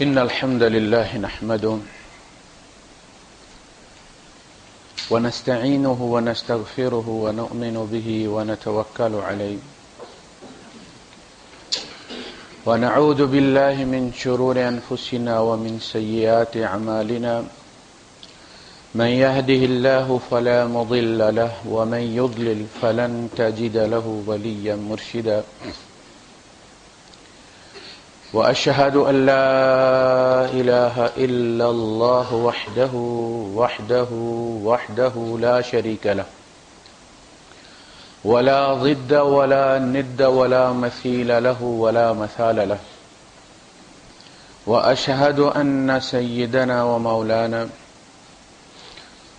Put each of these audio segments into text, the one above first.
إن الحمد لله نحمده ونستعينه ونستغفره ونؤمن به ونتوكل عليه ونعوذ بالله من شرور أنفسنا ومن سيئات أعمالنا من يهده الله فلا مضل له ومن يضلل فلن تجد له وليا مرشدا وأشهد أن لا إله إلا الله وحده لا شريك له ولا ضد ولا ند ولا مثيل له ولا مثال له وأشهد أن سيدنا ومولانا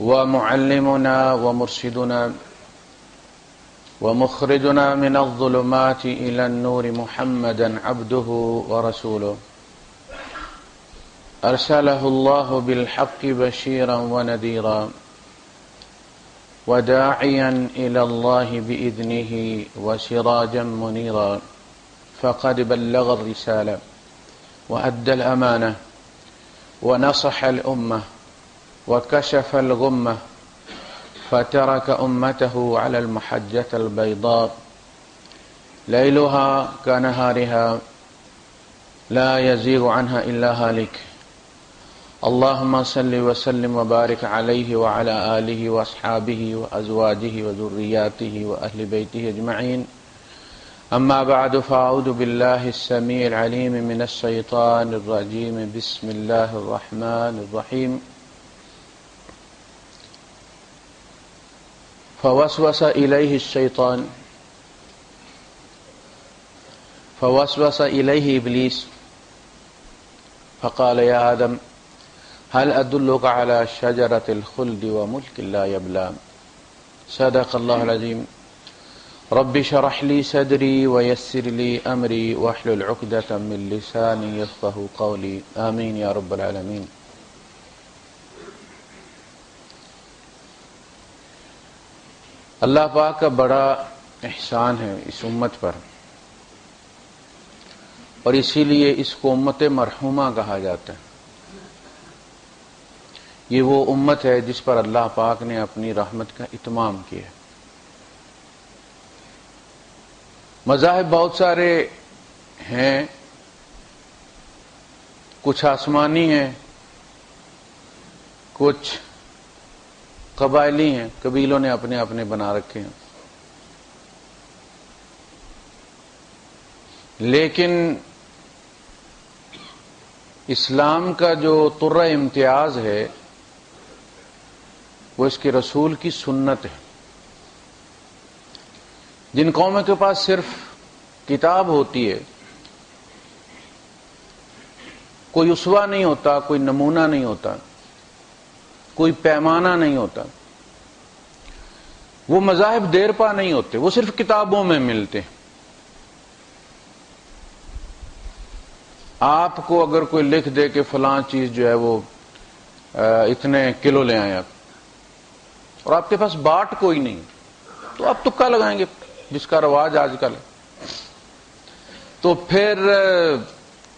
ومعلمنا ومرشدنا ومخرجنا من الظلمات إلى النور محمدا عبده ورسوله أرسله الله بالحق بشيرا ونذيرا وداعيا إلى الله بإذنه وسراجا منيرا فقد بلغ الرسالة وأدى الأمانة ونصح الأمة وكشف الغمة فترك أمته على المحجة البيضاء ليلها كنهارها لا يزيغ عنها إلا هالك اللهم صل وسلم وبارك عليه وعلى آله وأصحابه وأزواجه وذرياته وأهل بيته أجمعين أما بعد فأعوذ بالله السميع العليم من الشيطان الرجيم بسم الله الرحمن الرحيم فوسوس إليه إبليس فقال يا آدم هل أدلك على شجرة الخلد وملك لا يبلى صدق الله العظيم رب اشرح لي صدري ويسر لي أمري واحلل عقدة من لساني يفقهوا قولي آمين يا رب العالمين۔ اللہ پاک کا بڑا احسان ہے اس امت پر، اور اسی لیے اس کو امت مرحومہ کہا جاتا ہے۔ یہ وہ امت ہے جس پر اللہ پاک نے اپنی رحمت کا اتمام کیا ہے۔ مذاہب بہت سارے ہیں، کچھ آسمانی ہیں، کچھ قبائلی ہیں، قبیلوں نے اپنے اپنے بنا رکھے ہیں، لیکن اسلام کا جو طرہ امتیاز ہے وہ اس کے رسول کی سنت ہے۔ جن قوموں کے پاس صرف کتاب ہوتی ہے، کوئی اسوہ نہیں ہوتا، کوئی نمونہ نہیں ہوتا، کوئی پیمانہ نہیں ہوتا، وہ مذاہب دیر پا نہیں ہوتے، وہ صرف کتابوں میں ملتے ہیں۔ آپ کو اگر کوئی لکھ دے کہ فلاں چیز جو ہے وہ اتنے کلو لے آئیں آپ، اور آپ کے پاس باٹ کوئی نہیں، تو آپ تکا لگائیں گے جس کا رواج آج کل ہے، تو پھر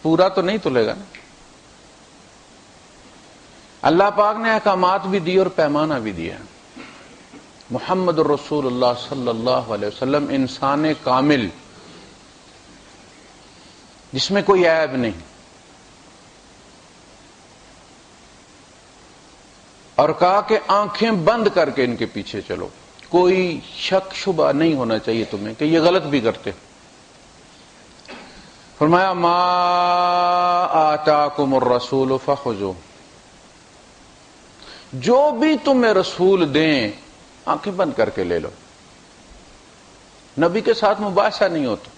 پورا تو نہیں تلے گا نا۔ اللہ پاک نے احکامات بھی دی اور پیمانہ بھی دیا۔ محمد الرسول اللہ صلی اللہ علیہ وسلم انسان کامل جس میں کوئی عیب نہیں، اور کہا کہ آنکھیں بند کر کے ان کے پیچھے چلو، کوئی شک شبہ نہیں ہونا چاہیے تمہیں کہ یہ غلط بھی کرتے۔ فرمایا ما آتاکم الرسول فخذوہ، جو بھی تمہیں رسول دیں آنکھیں بند کر کے لے لو۔ نبی کے ساتھ مباحثہ نہیں ہوتا،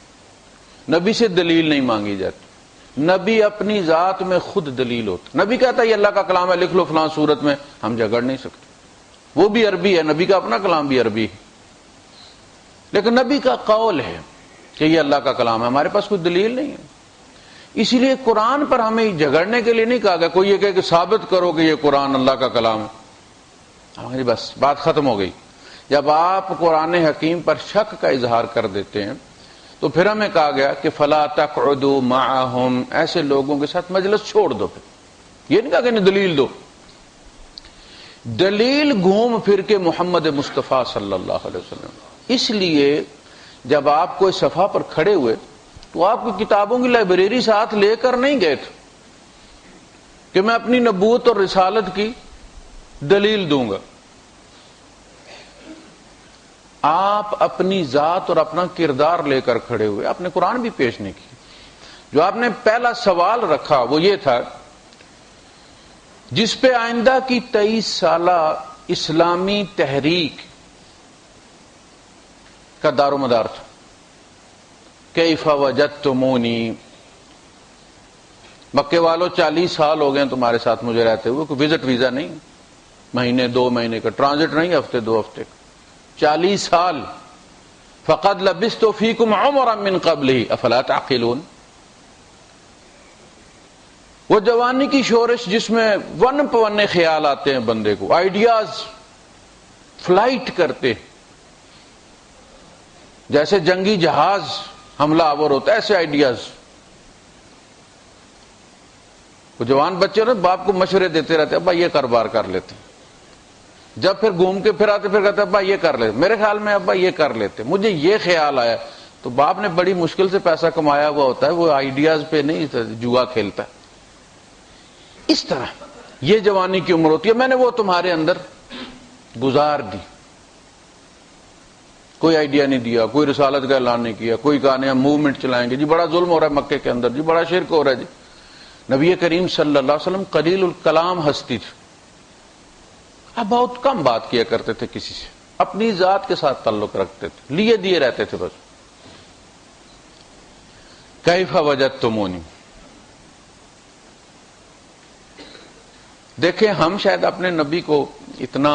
نبی سے دلیل نہیں مانگی جاتی، نبی اپنی ذات میں خود دلیل ہوتا۔ نبی کہتا ہے یہ اللہ کا کلام ہے، لکھ لو فلاں صورت میں، ہم جھگڑ نہیں سکتے۔ وہ بھی عربی ہے، نبی کا اپنا کلام بھی عربی ہے، لیکن نبی کا قول ہے کہ یہ اللہ کا کلام ہے، ہمارے پاس کوئی دلیل نہیں ہے۔ اسی لیے قرآن پر ہمیں جھگڑنے کے لیے نہیں کہا گیا، کوئی یہ کہے کہ ثابت کرو کہ یہ قرآن اللہ کا کلام ہے، ہماری بس بات ختم ہو گئی۔ جب آپ قرآن حکیم پر شک کا اظہار کر دیتے ہیں تو تو پھر ہمیں کہا گیا کہ فلا تقعدوا معهم، ایسے لوگوں کے ساتھ مجلس چھوڑ دو. پھر یہ نہیں کہا کہ نہیں دلیل دو، دلیل گھوم پھر کے محمد مصطفیٰ صلی اللہ علیہ وسلم. اس لیے جب آپ کوئی صفحہ پر کھڑے ہوئے تو آپ کی کتابوں کی لائبریری ساتھ لے کر نہیں گئے تھے کہ میں اپنی نبوت اور رسالت کی دلیل دوں گا. آپ اپنی ذات اور اپنا کردار لے کر کھڑے ہوئے، آپ نے قرآن بھی پیش نہیں کی. جو آپ نے پہلا سوال رکھا وہ یہ تھا جس پہ آئندہ کی 23 سالہ اسلامی تحریک کا دار و مدار تھا. کیف وجدتمونی، مکے والوں 40 سال ہو گئے تمہارے ساتھ مجھے رہتے ہوئے، کوئی وزٹ ویزا نہیں، مہینے 2 مہینے کا ٹرانزٹ نہیں، ہفتے 2 ہفتے کا، 40 سال. فقد لبثت فیکم عمرا من قبلہ افلا تعقلون. وہ جوانی کی شورش جس میں ون پونے خیال آتے ہیں بندے کو، آئیڈیاز فلائٹ کرتے جیسے جنگی جہاز حملہ آور ہوتا ہے، ایسے آئیڈیاز. وہ جوان بچے نا باپ کو مشورے دیتے رہتے ابا یہ کاروبار کر لیتے، جب پھر گھوم کے پھر آتے پھر کہتے ابا یہ کر لیتے، میرے خیال میں ابا یہ کر لیتے، مجھے یہ خیال آیا. تو باپ نے بڑی مشکل سے پیسہ کمایا ہوا ہوتا ہے، وہ آئیڈیاز پہ نہیں جوا کھیلتا. اس طرح یہ جوانی کی عمر ہوتی ہے. میں نے وہ تمہارے اندر گزار دی، کوئی آئیڈیا نہیں دیا، کوئی رسالت کا اعلان نہیں کیا، کوئی کہا نہیں ہم موومنٹ چلائیں گے، جی بڑا ظلم ہو رہا ہے مکے کے اندر، جی بڑا شرک ہو رہا ہے. جی نبی کریم صلی اللہ علیہ وسلم قلیل الکلام ہستی تھی، اب بہت کم بات کیا کرتے تھے کسی سے، اپنی ذات کے ساتھ تعلق رکھتے تھے، لیے دیے رہتے تھے بس. کیف وجدتمونی، دیکھیں ہم شاید اپنے نبی کو اتنا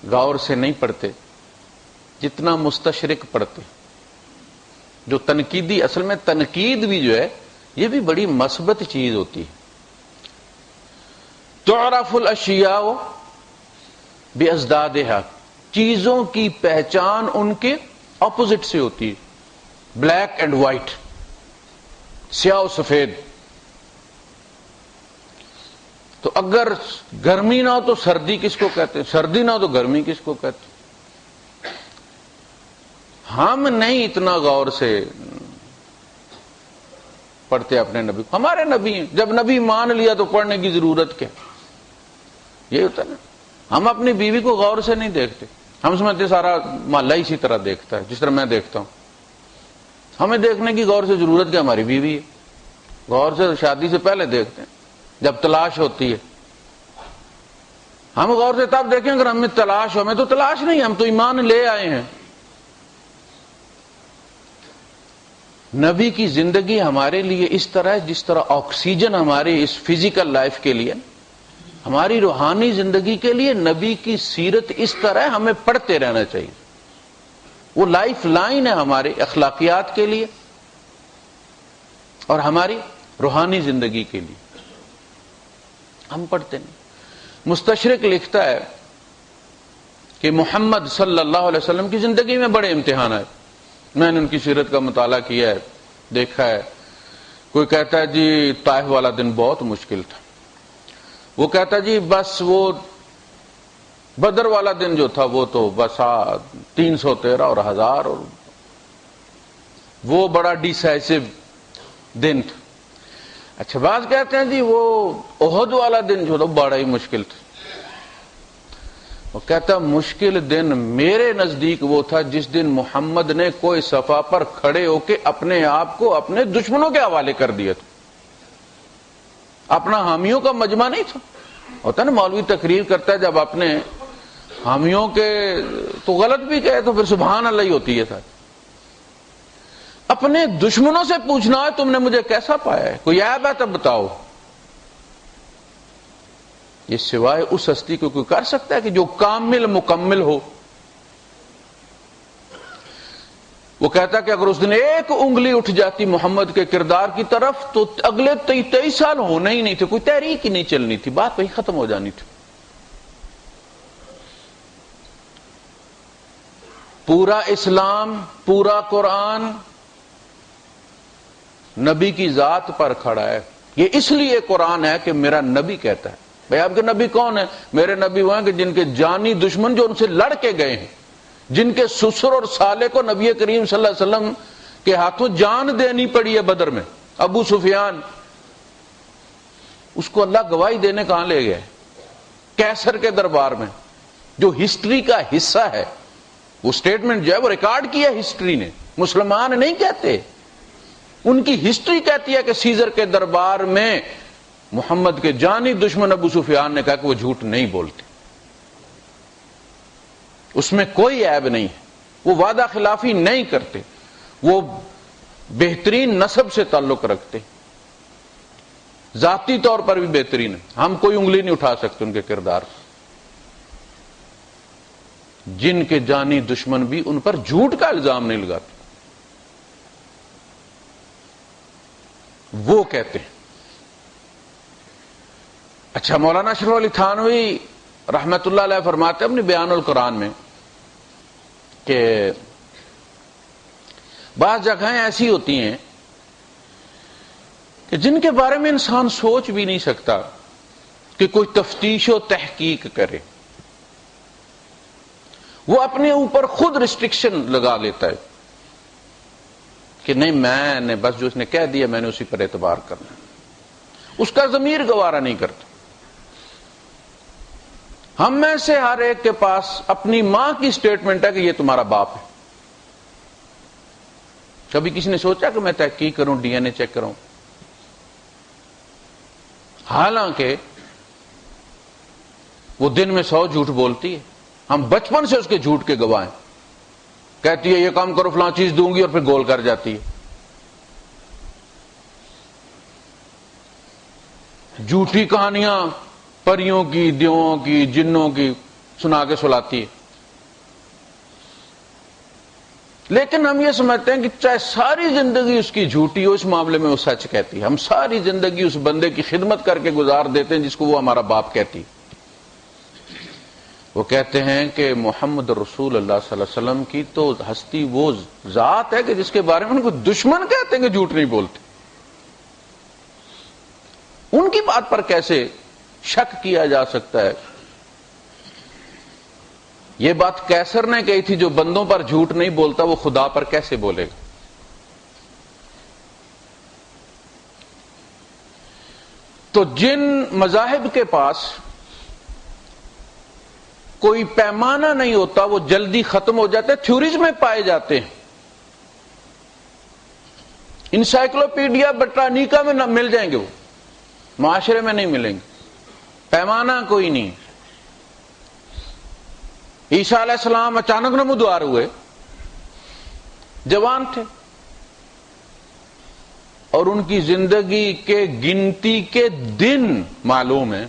غور سے نہیں پڑھتے جتنا مستشرق پڑھتے، جو تنقیدی، اصل میں تنقید بھی جو ہے یہ بھی بڑی مثبت چیز ہوتی ہے. تعرف الاشیاء بازدادها، چیزوں کی پہچان ان کے اپوزٹ سے ہوتی ہے، بلیک اینڈ وائٹ، سیاہ و سفید. تو اگر گرمی نہ ہو تو سردی کس کو کہتے ہیں، سردی نہ ہو تو گرمی کس کو کہتے ہیں. ہم نہیں اتنا غور سے پڑھتے اپنے نبی کو، ہمارے نبی ہیں، جب نبی مان لیا تو پڑھنے کی ضرورت کیا. یہ ہوتا ہے نا، ہم اپنی بیوی کو غور سے نہیں دیکھتے، ہم سمجھتے سارا محلہ اسی طرح دیکھتا ہے جس طرح میں دیکھتا ہوں. ہمیں دیکھنے کی غور سے ضرورت کیا، ہماری بیوی ہے. غور سے شادی سے پہلے دیکھتے ہیں جب تلاش ہوتی ہے. ہم غور سے تب دیکھیں اگر ہمیں تلاش ہو، ہمیں تو تلاش نہیں، ہم تو ایمان لے آئے ہیں. نبی کی زندگی ہمارے لیے اس طرح ہے جس طرح آکسیجن ہماری اس فزیکل لائف کے لیے، ہماری روحانی زندگی کے لیے نبی کی سیرت اس طرح ہے، ہمیں پڑھتے رہنا چاہیے. وہ لائف لائن ہے ہمارے اخلاقیات کے لیے اور ہماری روحانی زندگی کے لیے. ہم پڑھتے نہیں. مستشرق لکھتا ہے کہ محمد صلی اللہ علیہ وسلم کی زندگی میں بڑے امتحان آئے. میں نے ان کی سیرت کا مطالعہ کیا ہے، دیکھا ہے. کوئی کہتا ہے جی طائف والا دن بہت مشکل تھا، وہ کہتا ہے جی بس وہ بدر والا دن جو تھا وہ تو بس 313 اور 1000، اور وہ بڑا ڈیسائسو دن تھا. اچھا بعض کہتے ہیں جی وہ احد والا دن جو تھا بڑا ہی مشکل تھا. وہ کہتا مشکل دن میرے نزدیک وہ تھا جس دن محمد نے کوئی صفا پر کھڑے ہو کے اپنے آپ کو اپنے دشمنوں کے حوالے کر دیا تھا. اپنا حامیوں کا مجمع نہیں تھا. ہوتا ہے نا مولوی تقریر کرتا ہے جب اپنے حامیوں کے تو غلط بھی کہے تو پھر سبحان اللہ ہی ہوتی ہے. اپنے دشمنوں سے پوچھنا ہے تم نے مجھے کیسا پایا ہے، کوئی عیب ہے تب بتاؤ. یہ سوائے اس ہستی کو کوئی کر سکتا ہے کہ جو کامل مکمل ہو. وہ کہتا کہ اگر اس دن ایک انگلی اٹھ جاتی محمد کے کردار کی طرف تو اگلے 23 سال ہونے ہی نہیں تھے، کوئی تحریک ہی نہیں چلنی تھی، بات وہی ختم ہو جانی تھی. پورا اسلام، پورا قرآن نبی کی ذات پر کھڑا ہے. یہ اس لیے قرآن ہے کہ میرا نبی کہتا ہے. بھائی آپ کے نبی کون ہیں؟ میرے نبی وہ ہیں کہ جن کے جانی دشمن جو ان سے لڑ کے گئے ہیں، جن کے سسر اور سالے کو نبی کریم صلی اللہ علیہ وسلم کے ہاتھوں جان دینی پڑی ہے بدر میں. ابو سفیان، اس کو اللہ گواہی دینے کہاں لے گئے؟ کیسر کے دربار میں. جو ہسٹری کا حصہ ہے، وہ سٹیٹمنٹ جو ہے وہ ریکارڈ کیا ہسٹری نے، مسلمان نہیں کہتے. ان کی ہسٹری کہتی ہے کہ سیزر کے دربار میں محمد کے جانی دشمن ابو سفیان نے کہا کہ وہ جھوٹ نہیں بولتے، اس میں کوئی عیب نہیں ہے، وہ وعدہ خلافی نہیں کرتے، وہ بہترین نسب سے تعلق رکھتے، ذاتی طور پر بھی بہترین ہے. ہم کوئی انگلی نہیں اٹھا سکتے ان کے کردار پر. جن کے جانی دشمن بھی ان پر جھوٹ کا الزام نہیں لگاتے، وہ کہتے ہیں. اچھا، مولانا اشرف علی تھانوی رحمت اللہ علیہ فرماتے ہیں اپنے بیان القرآن میں کہ بعض جگہیں ایسی ہوتی ہیں کہ جن کے بارے میں انسان سوچ بھی نہیں سکتا کہ کوئی تفتیش و تحقیق کرے. وہ اپنے اوپر خود ریسٹرکشن لگا لیتا ہے کہ نہیں، میں نے بس جو اس نے کہہ دیا میں نے اسی پر اعتبار کرنا. اس کا ضمیر گوارا نہیں کرتا. ہم میں سے ہر ایک کے پاس اپنی ماں کی سٹیٹمنٹ ہے کہ یہ تمہارا باپ ہے. کبھی کسی نے سوچا کہ میں تحقیق کروں، ڈی این اے چیک کروں؟ حالانکہ وہ دن میں 100 جھوٹ بولتی ہے، ہم بچپن سے اس کے جھوٹ کے گواہ ہیں. کہتی ہے یہ کام کرو، فلاں چیز دوں گی، اور پھر گول کر جاتی ہے. جھوٹی کہانیاں پریوں کی، دیووں کی، جنوں کی سنا کے سلاتی ہے. لیکن ہم یہ سمجھتے ہیں کہ چاہے ساری زندگی اس کی جھوٹی ہو، اس معاملے میں وہ سچ کہتی ہے. ہم ساری زندگی اس بندے کی خدمت کر کے گزار دیتے ہیں جس کو وہ ہمارا باپ کہتی. وہ کہتے ہیں کہ محمد رسول اللہ صلی اللہ علیہ وسلم کی تو ہستی وہ ذات ہے کہ جس کے بارے میں ان کو دشمن کہتے ہیں کہ جھوٹ نہیں بولتے. ان کی بات پر کیسے شک کیا جا سکتا ہے؟ یہ بات کیسر نے کہی تھی، جو بندوں پر جھوٹ نہیں بولتا وہ خدا پر کیسے بولے گا؟ تو جن مذاہب کے پاس کوئی پیمانہ نہیں ہوتا وہ جلدی ختم ہو جاتے، تھیوریز میں پائے جاتے ہیں. انسائکلوپیڈیا بٹانیکا میں نہ مل جائیں گے، وہ معاشرے میں نہیں ملیں گے. پیمانہ کوئی نہیں. عیسیٰ علیہ السلام اچانک نمودار ہوئے، جوان تھے، اور ان کی زندگی کے گنتی کے دن معلوم ہے.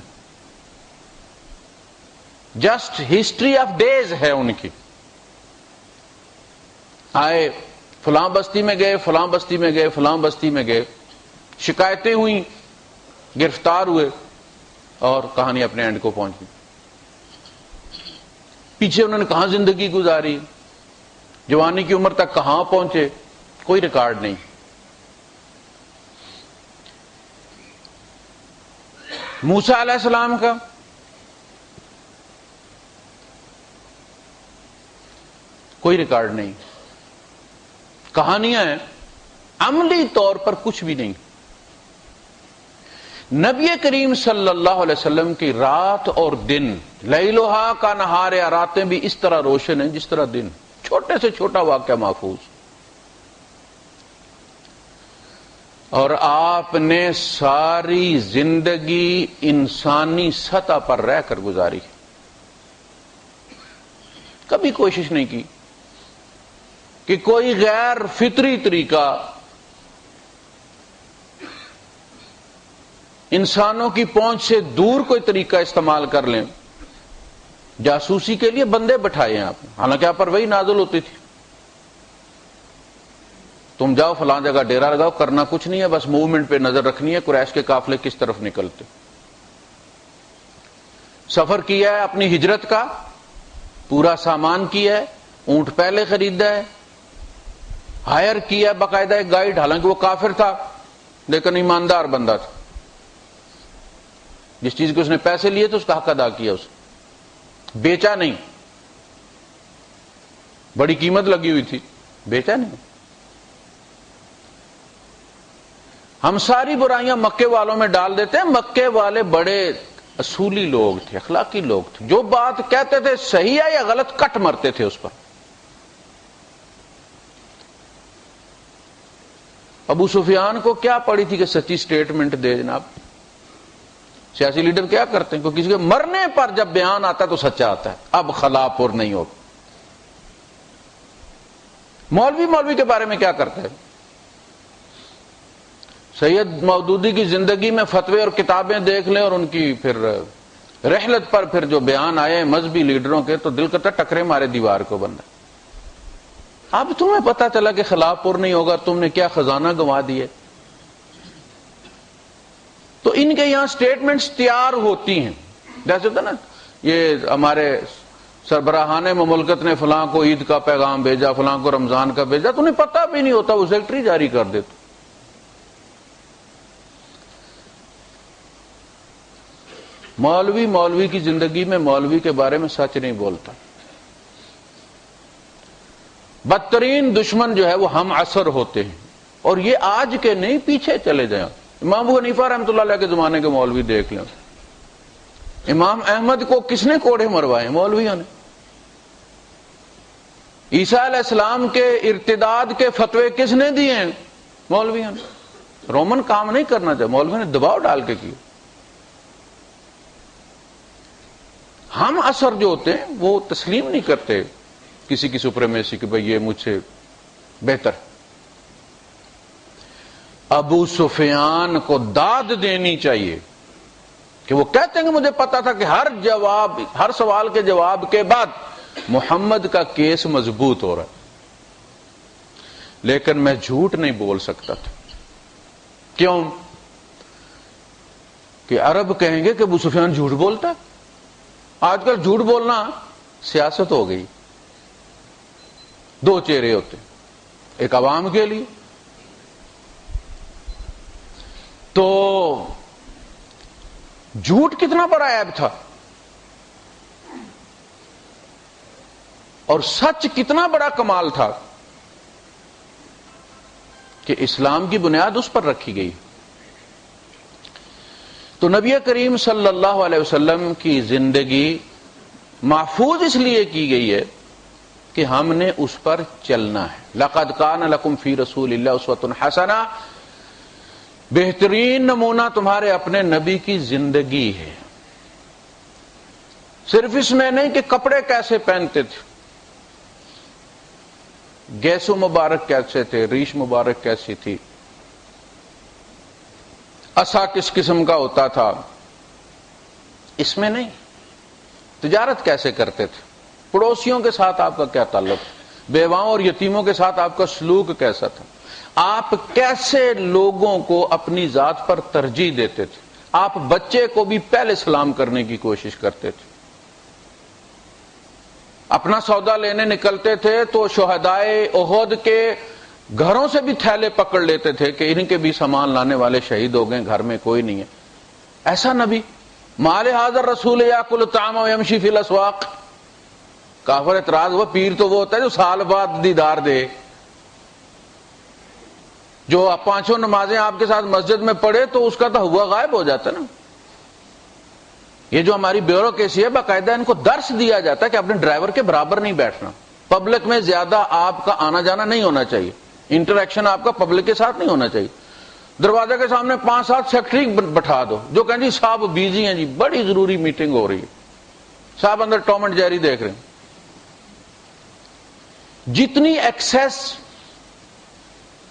جسٹ ہسٹری آف ڈیز ہے ان کی. آئے فلاں بستی میں گئے، فلاں بستی میں گئے، فلاں بستی میں گئے، شکایتیں ہوئیں، گرفتار ہوئے، اور کہانی اپنے اینڈ کو پہنچی. پیچھے انہوں نے کہاں زندگی گزاری، جوانی کی عمر تک کہاں پہنچے، کوئی ریکارڈ نہیں. موسیٰ علیہ السلام کا کوئی ریکارڈ نہیں. کہانیاں ہیں، عملی طور پر کچھ بھی نہیں. نبی کریم صلی اللہ علیہ وسلم کی رات اور دن، لیلھا کا نہار، راتیں بھی اس طرح روشن ہیں جس طرح دن. چھوٹے سے چھوٹا واقعہ محفوظ. اور آپ نے ساری زندگی انسانی سطح پر رہ کر گزاری، کبھی کوشش نہیں کی کہ کوئی غیر فطری طریقہ انسانوں کی پہنچ سے دور کوئی طریقہ استعمال کر لیں. جاسوسی کے لیے بندے بٹھائے ہیں آپ نے، حالانکہ آپ پر وہی نازل ہوتی تھی. تم جاؤ فلاں جگہ ڈیرا لگاؤ، کرنا کچھ نہیں ہے، بس موومنٹ پہ نظر رکھنی ہے، قریش کے قافلے کس طرف نکلتے. سفر کیا ہے اپنی ہجرت کا، پورا سامان کیا ہے، اونٹ پہلے خریدا ہے، ہائر کیا باقاعدہ ایک گائیڈ، حالانکہ وہ کافر تھا لیکن ایماندار بندہ تھا، جس چیز کے اس نے پیسے لیے تو اس کا حق ادا کیا، اس بیچا نہیں، بڑی قیمت لگی ہوئی تھی، بیچا نہیں۔ ہم ساری برائیاں مکے والوں میں ڈال دیتے ہیں، مکے والے بڑے اصولی لوگ تھے، اخلاقی لوگ تھے، جو بات کہتے تھے صحیح ہے یا غلط کٹ مرتے تھے اس پر۔ ابو سفیان کو کیا پڑی تھی کہ سچی سٹیٹمنٹ دے جناب؟ سیاسی لیڈر کیا کرتے ہیں کہ کسی کے مرنے پر جب بیان آتا ہے تو سچا آتا ہے، اب خلا پر نہیں ہوگا۔ مولوی کے بارے میں کیا کرتے ہیں؟ سید مودودی کی زندگی میں فتوے اور کتابیں دیکھ لیں اور ان کی پھر رحلت پر پھر جو بیان آئے مذہبی لیڈروں کے، تو دل کرتا ٹکرے مارے دیوار کو بندہ۔ اب تمہیں پتا چلا کہ خلاف پر نہیں ہوگا، تم نے کیا خزانہ گنوا دیے۔ تو ان کے یہاں سٹیٹمنٹس تیار ہوتی ہیں، جیسے ہوتا نا یہ ہمارے سربراہان مملکت نے فلاں کو عید کا پیغام بھیجا، فلاں کو رمضان کا بھیجا، تو انہیں پتہ بھی نہیں ہوتا، وہ سیکٹری جاری کر دیتا۔ مولوی کی زندگی میں مولوی کے بارے میں سچ نہیں بولتا۔ بدترین دشمن جو ہے وہ ہم عصر ہوتے ہیں، اور یہ آج کے نہیں، پیچھے چلے جائیں۔ امام ابو حنیفہ رحمۃ اللہ علیہ کے زمانے کے مولوی دیکھ لیں، امام احمد کو کس نے کوڑے مروائے؟ مولویوں نے۔ عیسیٰ علیہ السلام کے ارتداد کے فتوے کس نے دیے ہیں؟ مولویوں نے۔ رومن کام نہیں کرنا چاہے، مولویوں نے دباؤ ڈال کے کیا۔ ہم عصر جو ہوتے ہیں وہ تسلیم نہیں کرتے کسی کی سپریمیسی کہ بھئی یہ مجھ سے بہتر۔ ابو سفیان کو داد دینی چاہیے کہ وہ کہتے ہیں کہ مجھے پتا تھا کہ ہر سوال کے جواب کے بعد محمد کا کیس مضبوط ہو رہا ہے، لیکن میں جھوٹ نہیں بول سکتا تھا۔ کیوں؟ کہ عرب کہیں گے کہ ابو سفیان جھوٹ بولتا ہے۔ آج کل جھوٹ بولنا سیاست ہو گئی، دو چہرے ہوتے، ایک عوام کے لیے، تو جھوٹ کتنا بڑا عیب تھا اور سچ کتنا بڑا کمال تھا کہ اسلام کی بنیاد اس پر رکھی گئی۔ تو نبی کریم صلی اللہ علیہ وسلم کی زندگی محفوظ اس لیے کی گئی ہے کہ ہم نے اس پر چلنا ہے۔ لقد کان لکم فی رسول اللہ اسوۃ حسنہ، بہترین نمونہ تمہارے اپنے نبی کی زندگی ہے۔ صرف اس میں نہیں کہ کپڑے کیسے پہنتے تھے، گیسو مبارک کیسے تھے، ریش مبارک کیسی تھی، عصا کس قسم کا ہوتا تھا، اس میں نہیں۔ تجارت کیسے کرتے تھے، پڑوسیوں کے ساتھ آپ کا کیا تعلق تھا، بیواؤں اور یتیموں کے ساتھ آپ کا سلوک کیسا تھا، آپ کیسے لوگوں کو اپنی ذات پر ترجیح دیتے تھے، آپ بچے کو بھی پہلے سلام کرنے کی کوشش کرتے تھے، اپنا سودا لینے نکلتے تھے تو شہدائے احد کے گھروں سے بھی تھیلے پکڑ لیتے تھے کہ ان کے بھی سامان لانے والے شہید ہو گئے، گھر میں کوئی نہیں ہے۔ ایسا نبی، مال حاضر رسول یاکل الطعام ویمشی فی الاسواق۔ کافر اعتراض ہوا، پیر تو وہ ہوتا ہے جو سال بعد دیدار دے، جو پانچوں نمازیں آپ کے ساتھ مسجد میں پڑھے تو اس کا تو ہوا غائب ہو جاتا نا۔ یہ جو ہماری بیوروکریسی ہے، باقاعدہ ان کو درس دیا جاتا ہے کہ اپنے ڈرائیور کے برابر نہیں بیٹھنا، پبلک میں زیادہ آپ کا آنا جانا نہیں ہونا چاہیے، انٹریکشن آپ کا پبلک کے ساتھ نہیں ہونا چاہیے۔ دروازے کے سامنے 5-7 سیکرٹری بٹھا دو جو کہیں جی صاحب بیزی ہیں، جی بڑی ضروری میٹنگ ہو رہی ہے، صاحب اندر ٹام اینڈ جیری دیکھ رہے ہیں۔ جتنی ایکسیس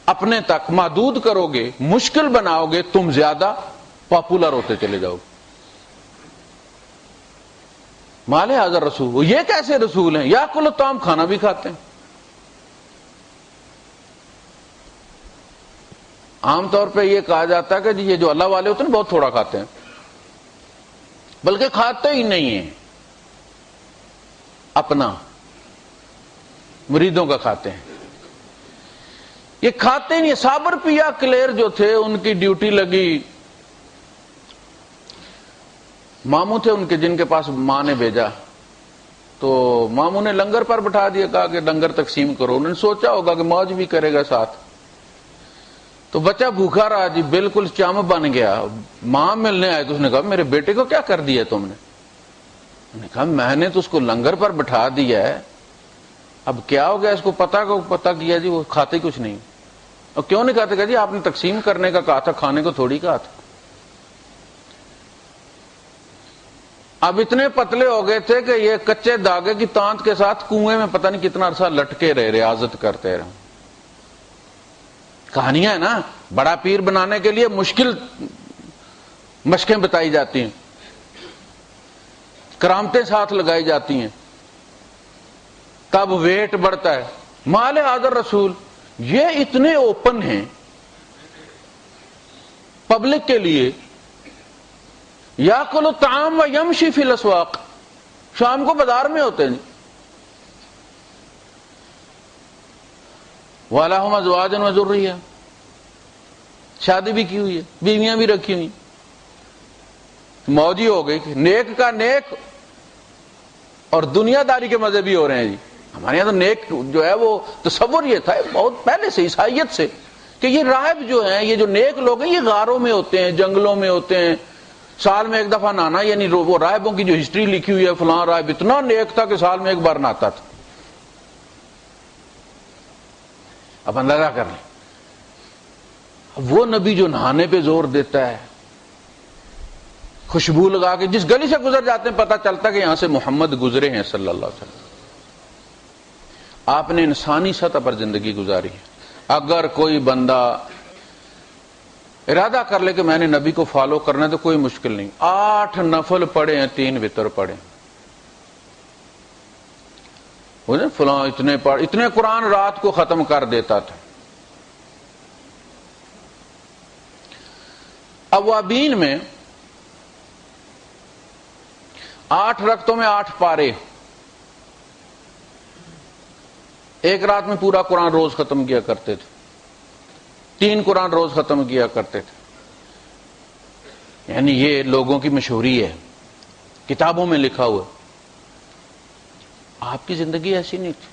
اپنے تک محدود کرو گے، مشکل بناؤ گے، تم زیادہ پاپولر ہوتے چلے جاؤ گے۔ مال حاضر رسول، یہ کیسے رسول ہیں؟ یاکل الطعام، کھانا بھی کھاتے ہیں۔ عام طور پہ یہ کہا جاتا ہے کہ جی یہ جو اللہ والے ہوتے ہیں بہت تھوڑا کھاتے ہیں، بلکہ کھاتے ہی نہیں ہیں، اپنا مریدوں کا کھاتے ہیں، یہ کھاتے نہیں۔ صابر پیا کلیر جو تھے ان کی ڈیوٹی لگی، ماموں تھے ان کے جن کے پاس ماں نے بھیجا، تو ماموں نے لنگر پر بٹھا دیا، کہا کہ لنگر تقسیم کرو۔ انہوں نے سوچا ہوگا کہ موج بھی کرے گا ساتھ، تو بچہ بھوکا رہا جی، بالکل چم بن گیا۔ ماں ملنے آئے تو اس نے کہا میرے بیٹے کو کیا کر دیا تم نے؟ انہوں نے کہا میں نے تو اس کو لنگر پر بٹھا دیا ہے، اب کیا ہو گیا اس کو پتہ کیا جی، وہ کھاتے کچھ نہیں۔ اور کیوں نہیں کھاتے؟ کہ جی آپ نے تقسیم کرنے کا کہا تھا، کھانے کو تھوڑی کہا تھا۔ اب اتنے پتلے ہو گئے تھے کہ یہ کچے دھاگے کی تانت کے ساتھ کنویں میں پتہ نہیں کتنا عرصہ لٹکے رہے، ریاضت کرتے رہے۔ کہانیاں ہیں نا، بڑا پیر بنانے کے لیے مشکل مشقیں بتائی جاتی ہیں، کرامتیں ساتھ لگائی جاتی ہیں، تب ویٹ بڑھتا ہے۔ مال حاضر رسول یہ اتنے اوپن ہیں پبلک کے لیے، یاکل الطعام و یمشی فی الاسواق، شام کو بازار میں ہوتے ہیں، وَلَهُمْ أَزْوَاجٌ وَذُرِّيَّةٌ، شادی بھی کی ہوئی ہے، بیویاں بھی رکھی ہوئی، موجی ہو گئی کہ نیک کا نیک اور دنیا داری کے مزے بھی ہو رہے ہیں جی۔ ہمارے یہاں تو نیک جو ہے وہ تصور یہ تھا بہت پہلے سے عیسائیت سے کہ یہ راہب جو ہیں، یہ جو نیک لوگ ہیں، یہ غاروں میں ہوتے ہیں، جنگلوں میں ہوتے ہیں، سال میں ایک دفعہ نہانا، یعنی وہ راہبوں کی جو ہسٹری لکھی ہوئی ہے، فلاں راہب اتنا نیک تھا کہ سال میں ایک بار نہاتا تھا۔ اب اندازہ کر لیں، وہ نبی جو نہانے پہ زور دیتا ہے، خوشبو لگا کے جس گلی سے گزر جاتے ہیں پتہ چلتا کہ یہاں سے محمد گزرے ہیں صلی اللہ علیہ وسلم۔ آپ نے انسانی سطح پر زندگی گزاری ہے۔ اگر کوئی بندہ ارادہ کر لے کہ میں نے نبی کو فالو کرنا ہے تو کوئی مشکل نہیں، 8 نفل پڑھے ہیں، 3 وتر پڑھے، فلاں اتنے قرآن رات کو ختم کر دیتا تھا۔ اوابین میں 8 رکعتوں میں 8 پارے، ایک رات میں پورا قرآن روز ختم کیا کرتے تھے، 3 قرآن روز ختم کیا کرتے تھے۔ یعنی یہ لوگوں کی مشہوری ہے، کتابوں میں لکھا ہوا۔ آپ کی زندگی ایسی نہیں تھی،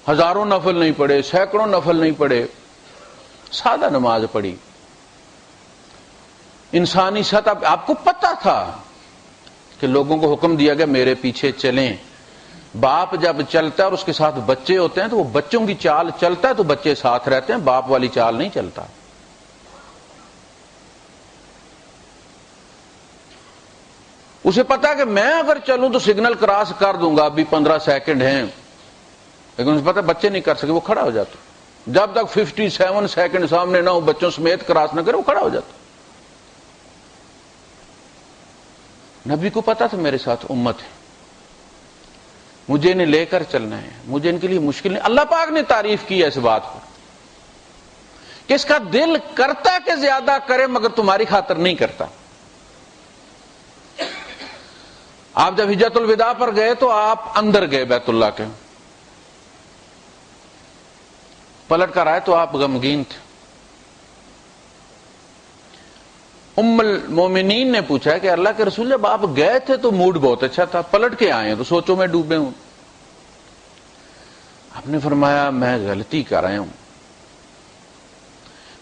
ہزاروں نفل نہیں پڑھے، سینکڑوں نفل نہیں پڑھے، سادہ نماز پڑھی۔ انسانی سطح آپ کو پتہ تھا کہ لوگوں کو حکم دیا گیا میرے پیچھے چلیں۔ باپ جب چلتا ہے اور اس کے ساتھ بچے ہوتے ہیں تو وہ بچوں کی چال چلتا ہے تو بچے ساتھ رہتے ہیں، باپ والی چال نہیں چلتا۔ اسے پتا کہ میں اگر چلوں تو سگنل کراس کر دوں گا، ابھی 15 سیکنڈ ہیں، لیکن اسے پتا بچے نہیں کر سکے، وہ کھڑا ہو جاتا۔ جب تک 57 سیکنڈ سامنے نہ ہو، بچوں سمیت کراس نہ کرے، وہ کھڑا ہو جاتا۔ نبی کو پتا تھا میرے ساتھ امت ہے، مجھے انہیں لے کر چلنا ہے، مجھے ان کے لیے مشکل نہیں۔ اللہ پاک نے تعریف کی ہے اس بات کو کہ اس کا دل کرتا کہ زیادہ کرے مگر تمہاری خاطر نہیں کرتا۔ آپ جب حجۃ الوداع پر گئے تو آپ اندر گئے بیت اللہ کے، پلٹ کر آئے تو آپ غمگین تھے۔ ام المومنین نے پوچھا کہ اللہ کے رسول جب آپ گئے تھے تو موڈ بہت اچھا تھا، پلٹ کے آئے ہیں تو سوچوں میں ڈوبے ہوں۔ آپ نے فرمایا میں غلطی کر رہا ہوں،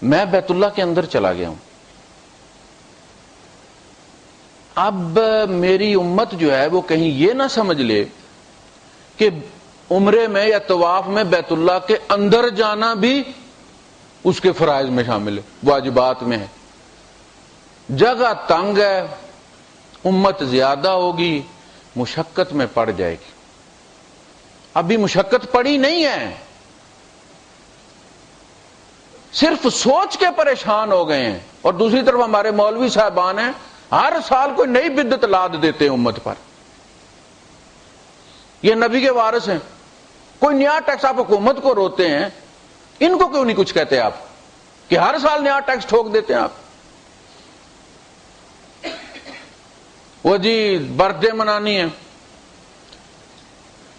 میں بیت اللہ کے اندر چلا گیا ہوں، اب میری امت جو ہے وہ کہیں یہ نہ سمجھ لے کہ عمرے میں یا طواف میں بیت اللہ کے اندر جانا بھی اس کے فرائض میں شامل ہے، واجبات میں ہے۔ جگہ تنگ ہے، امت زیادہ ہوگی، مشقت میں پڑ جائے گی۔ ابھی مشقت پڑی نہیں ہے، صرف سوچ کے پریشان ہو گئے ہیں۔ اور دوسری طرف ہمارے مولوی صاحبان ہیں، ہر سال کوئی نئی بدعت لاد دیتے ہیں امت پر۔ یہ نبی کے وارث ہیں، کوئی نیا ٹیکس، آپ حکومت کو روتے ہیں، ان کو کیوں نہیں کچھ کہتے آپ کہ ہر سال نیا ٹیکس ٹھوک دیتے ہیں آپ؟ وہ جی برتھ ڈے منانی ہے،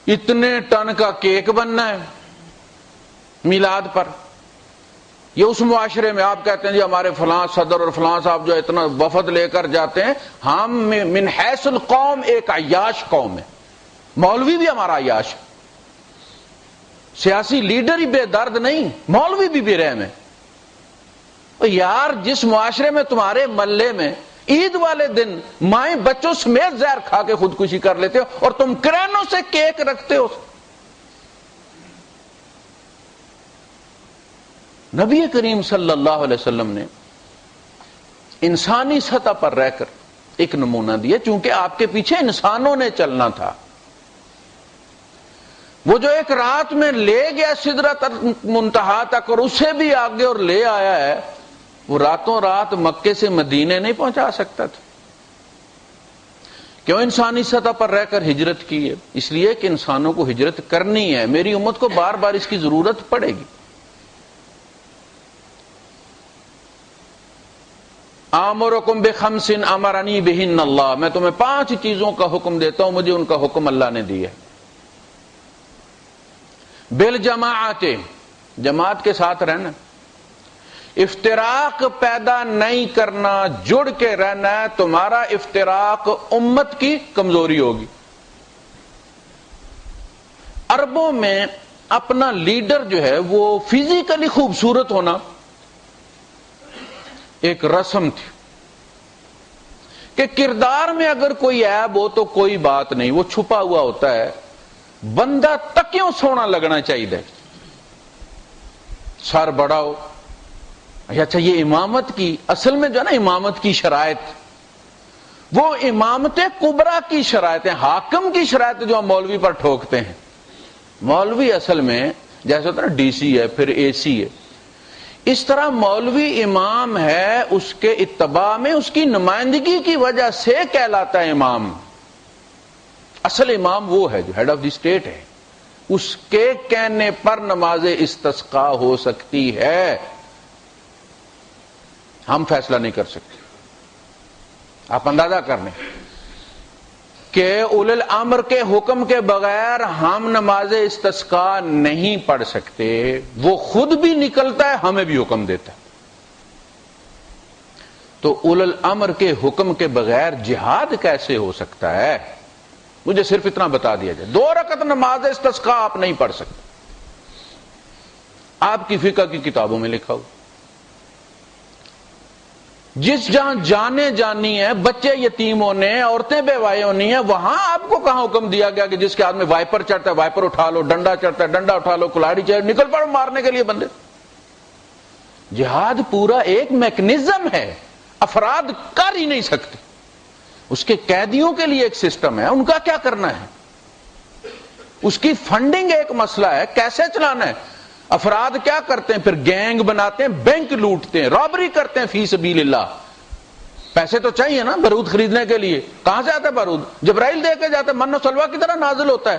اتنے ٹن کا کیک بننا ہے میلاد پر. یہ اس معاشرے میں آپ کہتے ہیں جی ہمارے فلاں صدر اور فلاں صاحب جو اتنا وفد لے کر جاتے ہیں, ہم من حیث القوم ایک عیاش قوم ہے. مولوی بھی ہمارا عیاش ہے, سیاسی لیڈر ہی بے درد نہیں, مولوی بھی بے رحم ہے. یار جس معاشرے میں تمہارے محلے میں عید والے دن مائیں بچوں سمیت زہر کھا کے خودکشی کر لیتے ہو اور تم کرینوں سے کیک رکھتے ہو. نبی کریم صلی اللہ علیہ وسلم نے انسانی سطح پر رہ کر ایک نمونہ دیا, چونکہ آپ کے پیچھے انسانوں نے چلنا تھا. وہ جو ایک رات میں لے گیا سدرۃ المنتہا تک اور اسے بھی آگے اور لے آیا ہے, وہ راتوں رات مکے سے مدینے نہیں پہنچا سکتا تھا. کیوں انسانی سطح پر رہ کر ہجرت کی ہے؟ اس لیے کہ انسانوں کو ہجرت کرنی ہے, میری امت کو بار بار اس کی ضرورت پڑے گی. آمرکم بخمس امرنی بہن اللہ, میں تمہیں 5 چیزوں کا حکم دیتا ہوں, مجھے ان کا حکم اللہ نے دیا. بالجماعت, جماعت کے ساتھ رہنا, افتراق پیدا نہیں کرنا, جڑ کے رہنا ہے. تمہارا افتراق امت کی کمزوری ہوگی. عربوں میں اپنا لیڈر جو ہے وہ فزیکلی خوبصورت ہونا ایک رسم تھی کہ کردار میں اگر کوئی عیب ہو تو کوئی بات نہیں, وہ چھپا ہوا ہوتا ہے. بندہ تکیوں سونا لگنا چاہیے, سر بڑا ہو. اچھا یہ امامت کی اصل میں جو ہے نا امامت کی شرائط, وہ امامت کبریٰ کی شرائط ہیں, حاکم کی شرائط جو ہم مولوی پر ٹھوکتے ہیں. مولوی اصل میں جیسے ہوتا ہے نا ڈی سی ہے پھر اے سی ہے, اس طرح مولوی امام ہے, اس کے اتباع میں اس کی نمائندگی کی وجہ سے کہلاتا ہے امام. اصل امام وہ ہے جو ہیڈ آف دی اسٹیٹ ہے, اس کے کہنے پر نماز استسقاء ہو سکتی ہے, ہم فیصلہ نہیں کر سکتے. آپ اندازہ کر لیں کہ اولی الامر کے حکم کے بغیر ہم نماز استسقاء نہیں پڑھ سکتے. وہ خود بھی نکلتا ہے, ہمیں بھی حکم دیتا ہے. تو اولی الامر کے حکم کے بغیر جہاد کیسے ہو سکتا ہے؟ مجھے صرف اتنا بتا دیا جائے, 2 رکعت نماز استسقاء آپ نہیں پڑھ سکتے. آپ کی فقہ کی کتابوں میں لکھا ہو. جس جہاں جانے جانی ہے, بچے یتیم ہونے ہیں, عورتیں بیوائیں ہونی ہیں, وہاں آپ کو کہاں حکم دیا گیا کہ جس کے ہاتھ میں وائپر چڑھتا ہے وائپر اٹھا لو, ڈنڈا چڑھتا ہے ڈنڈا اٹھا لو, کلاڑی چڑھ نکل پڑو مارنے کے لیے بندے. جہاد پورا ایک میکنزم ہے, افراد کر ہی نہیں سکتے. اس کے قیدیوں کے لیے ایک سسٹم ہے, ان کا کیا کرنا ہے, اس کی فنڈنگ ایک مسئلہ ہے, کیسے چلانا ہے. افراد کیا کرتے ہیں, پھر گینگ بناتے ہیں, بینک لوٹتے ہیں, رابری کرتے ہیں فی سبیل اللہ. پیسے تو چاہیے نا بارود خریدنے کے لیے, کہاں سے آتا ہے بارود؟ جبرائیل دے کے جاتے, من و سلوہ کی طرح نازل ہوتا ہے.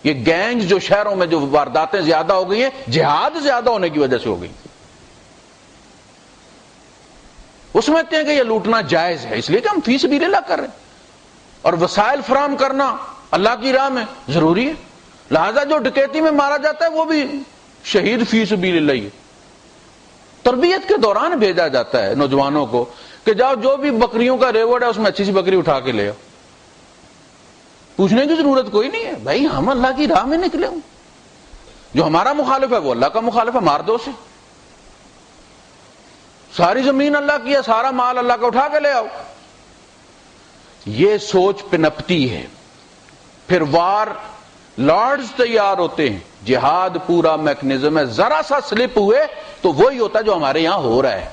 یہ گینگ جو شہروں میں جو وارداتیں زیادہ ہو گئی ہیں, جہاد زیادہ ہونے کی وجہ سے ہو گئی. وہ سمجھتے ہیں کہ یہ لوٹنا جائز ہے, اس لیے کہ ہم فی سبیل اللہ کر رہے ہیں, اور وسائل فراہم کرنا اللہ کی راہ میں ضروری ہے. لہذا جو ڈکیتی میں مارا جاتا ہے وہ بھی شہید فی سبیل اللہ ہے. تربیت کے دوران بھیجا جاتا ہے نوجوانوں کو کہ جاؤ جو بھی بکریوں کا ریوڑ ہے اس میں اچھی سی بکری اٹھا کے لے آؤ. پوچھنے کی ضرورت کوئی نہیں ہے, بھائی ہم اللہ کی راہ میں نکلے ہوں, جو ہمارا مخالف ہے وہ اللہ کا مخالف ہے, مار دو اسے. ساری زمین اللہ کی ہے, سارا مال اللہ کا, اٹھا کے لے آؤ. یہ سوچ پنپتی ہے. پھر وار لارڈز تیار ہوتے ہیں, جہاد پورا میکنزم ہے. ذرا سا سلپ ہوئے تو وہی ہوتا ہے جو ہمارے یہاں ہو رہا ہے.